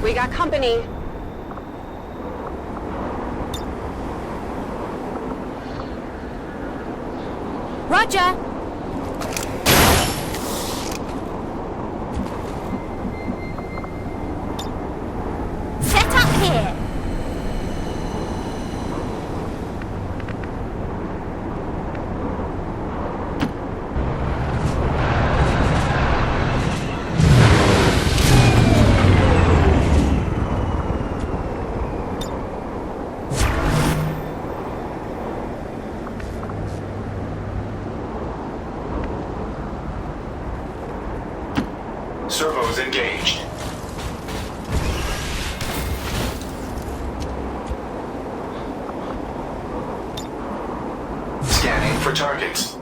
Speaker 6: We got company.
Speaker 4: Roger! Set up here!
Speaker 9: Servos engaged. Scanning for targets.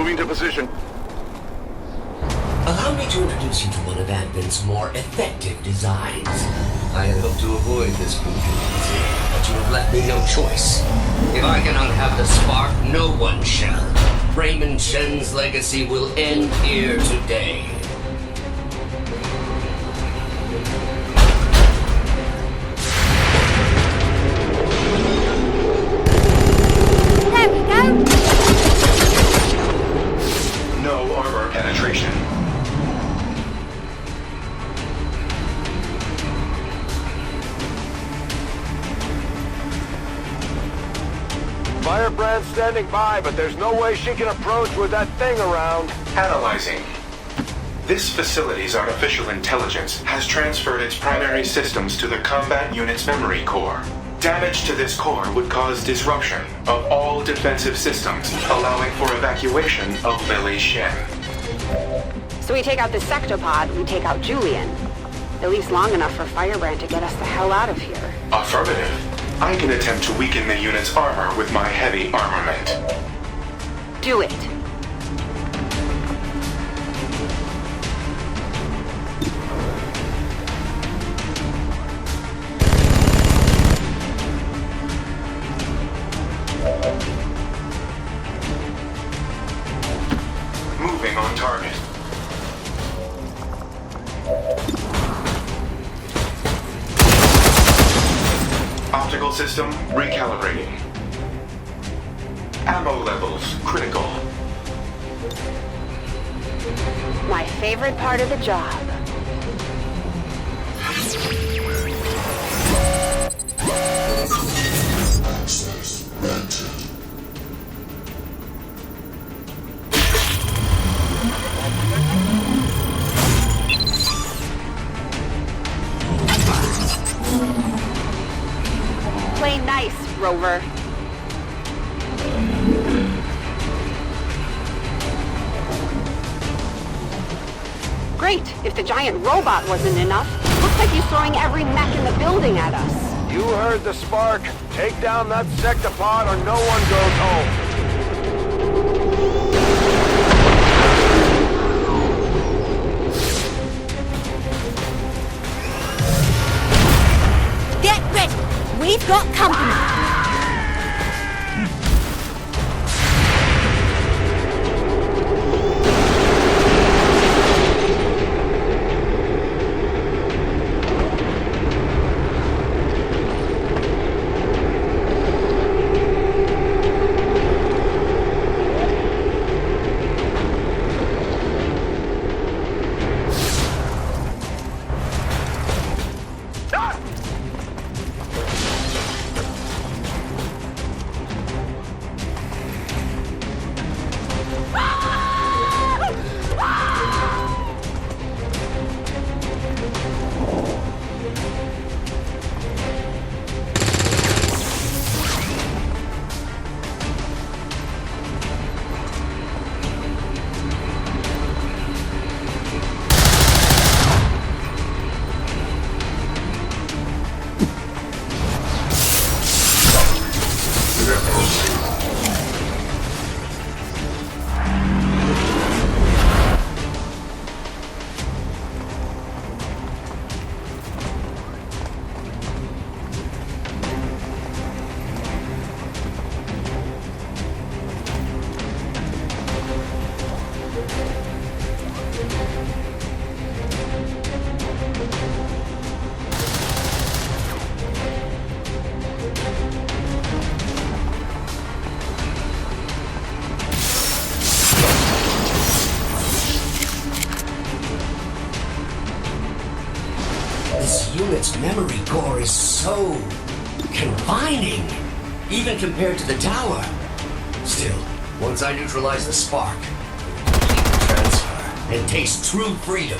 Speaker 5: Moving to position.
Speaker 7: Allow me to introduce you to one of Advent's more effective designs. I had hoped to avoid this contingency, but you have left me no choice. If I cannot have the spark, no one shall. Raymond Shen's legacy will end here today.
Speaker 4: There we go.
Speaker 9: No armor penetration.
Speaker 3: Firebrand's standing by, but there's no way she can approach with that thing around.
Speaker 9: Analyzing. This facility's artificial intelligence has transferred its primary systems to the combat unit's memory core. Damage to this core would cause disruption of all defensive systems, allowing for evacuation of Lily Shen.
Speaker 6: So we take out the sectopod, we take out Julian. At least long enough for Firebrand to get us the hell out of here.
Speaker 9: Affirmative. I can attempt to weaken the unit's armor with my heavy armament.
Speaker 6: Do it.
Speaker 9: Moving on target. Optical system recalibrating. Ammo levels critical.
Speaker 6: My favorite part of the job.
Speaker 11: Access granted.
Speaker 6: Play nice, Rover. Great. If the giant robot wasn't enough, looks like he's throwing every mech in the building at us.
Speaker 3: You heard the spark. Take down that sectopod or no one goes home.
Speaker 4: Get ready. We've got company.
Speaker 7: Unit's memory core is so confining, even compared to the tower. Still, once I neutralize the spark, complete the transfer and taste true freedom.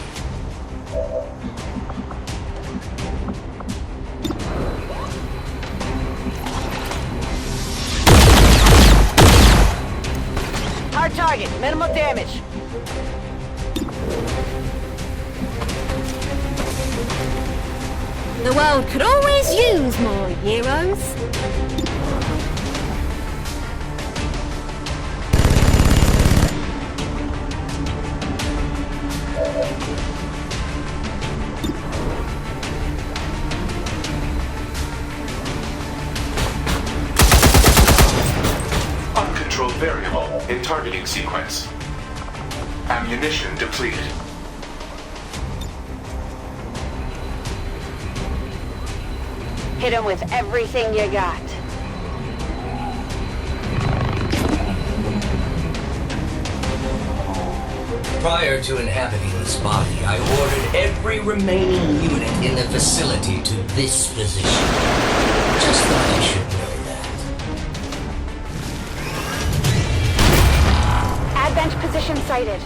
Speaker 8: Hard target, minimal damage.
Speaker 4: The world could always use more heroes.
Speaker 9: normal in targeting sequence. Ammunition depleted.
Speaker 6: Hit him with everything you got.
Speaker 7: Prior to inhabiting this body, I ordered every remaining unit in the facility to this position. Just thought I should know that.
Speaker 6: Advent position sighted.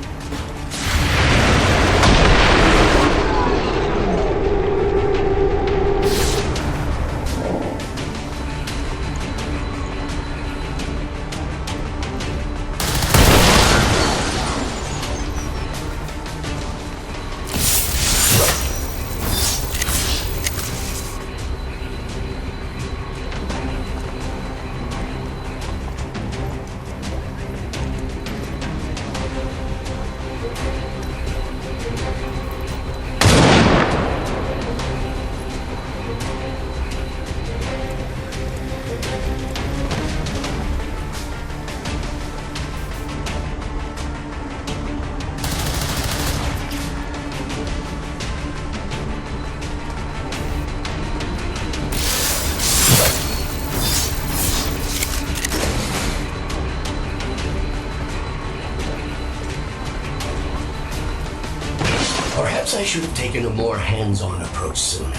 Speaker 7: Perhaps I should have taken a more hands-on approach sooner.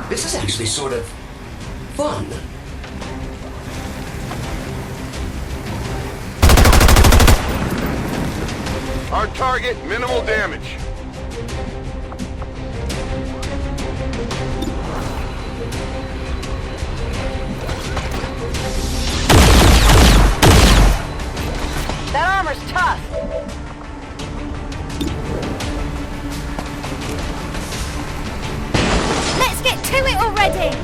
Speaker 7: This is actually sort of fun.
Speaker 5: Our target, minimal damage.
Speaker 8: That armor's tough.
Speaker 4: Let's get to it already!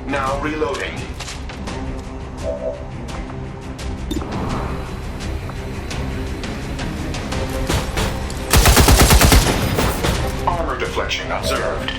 Speaker 9: Now reloading. Armor deflection observed.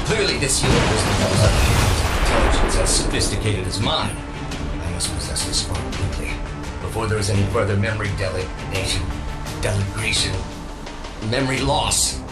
Speaker 7: Clearly this unit was developed intelligence as sophisticated as mine. I must possess this spark quickly, before there is any further memory delegation, memory loss.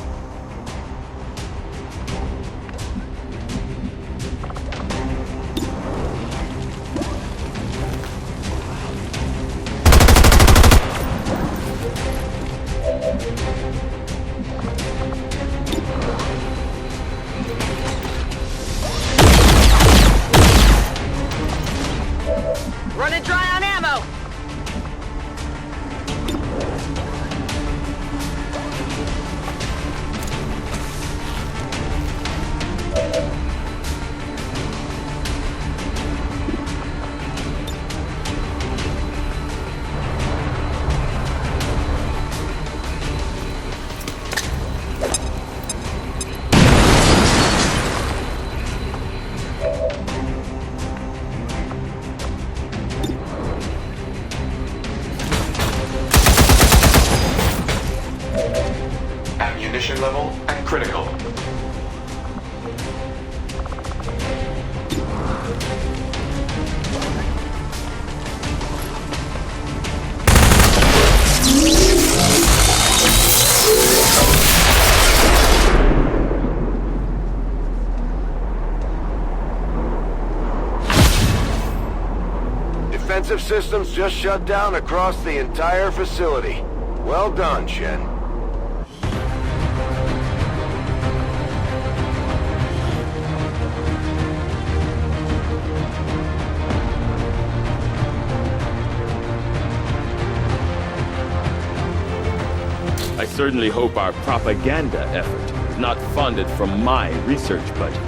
Speaker 3: defensive systems just shut down across the entire facility. Well done, Shen.
Speaker 1: I certainly hope our propaganda effort is not funded from my research budget.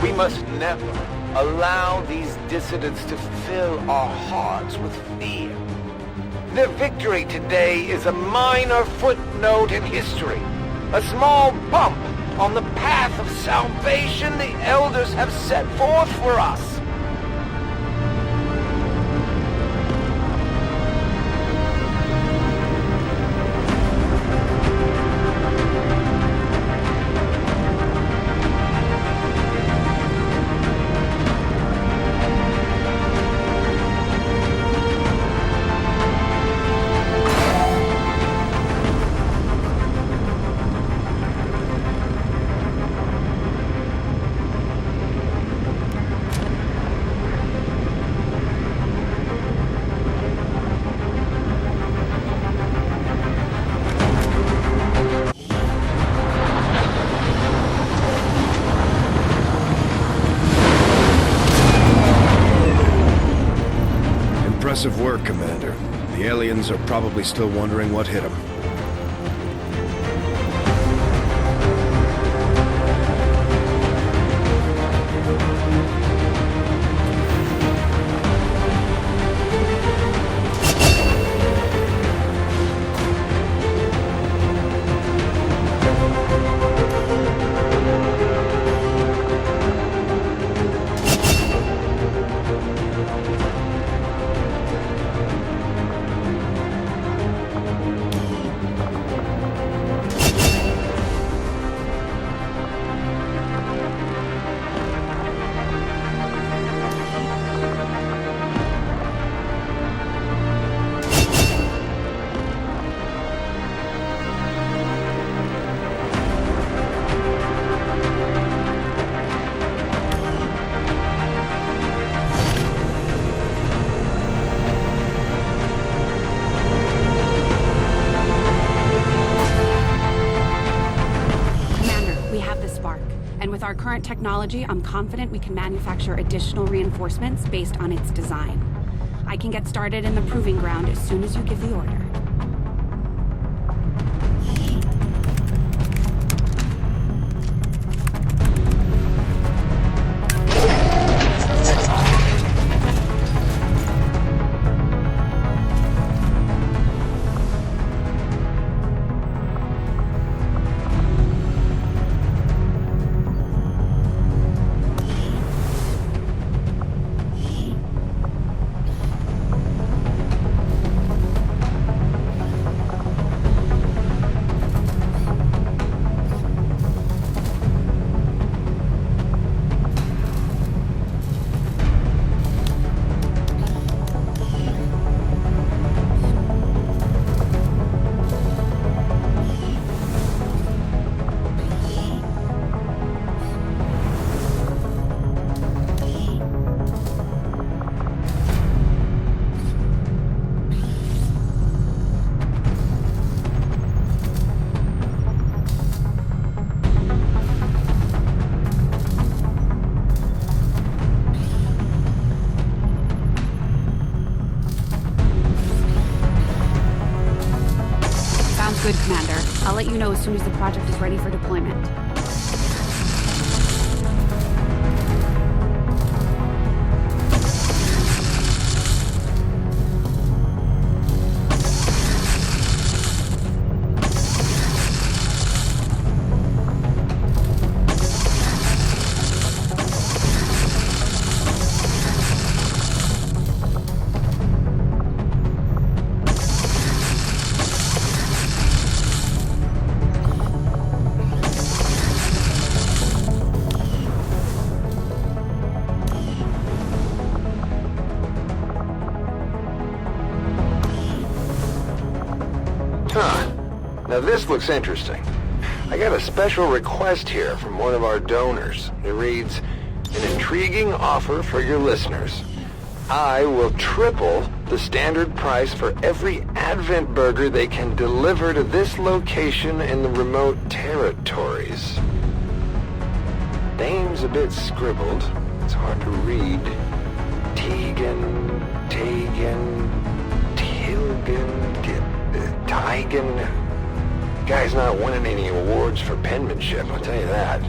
Speaker 12: We must never allow these dissidents to fill our hearts with fear. Their victory today is a minor footnote in history, a small bump on the path of salvation the elders have set forth for us.
Speaker 3: Impressive work, Commander. The aliens are probably still wondering what hit them.
Speaker 2: With our current technology, I'm confident we can manufacture additional reinforcements based on its design. I can get started in the proving ground as soon as you give the order. Good, Commander. I'll let you know as soon as the project is ready for deployment.
Speaker 12: Now this looks interesting. I got a special request here from one of our donors. It reads, an intriguing offer for your listeners. I will triple the standard price for every Advent burger they can deliver to this location in the remote territories. Name's a bit scribbled. It's hard to read. Tegan, Tigan. Guy's not winning any awards for penmanship, I'll tell you that.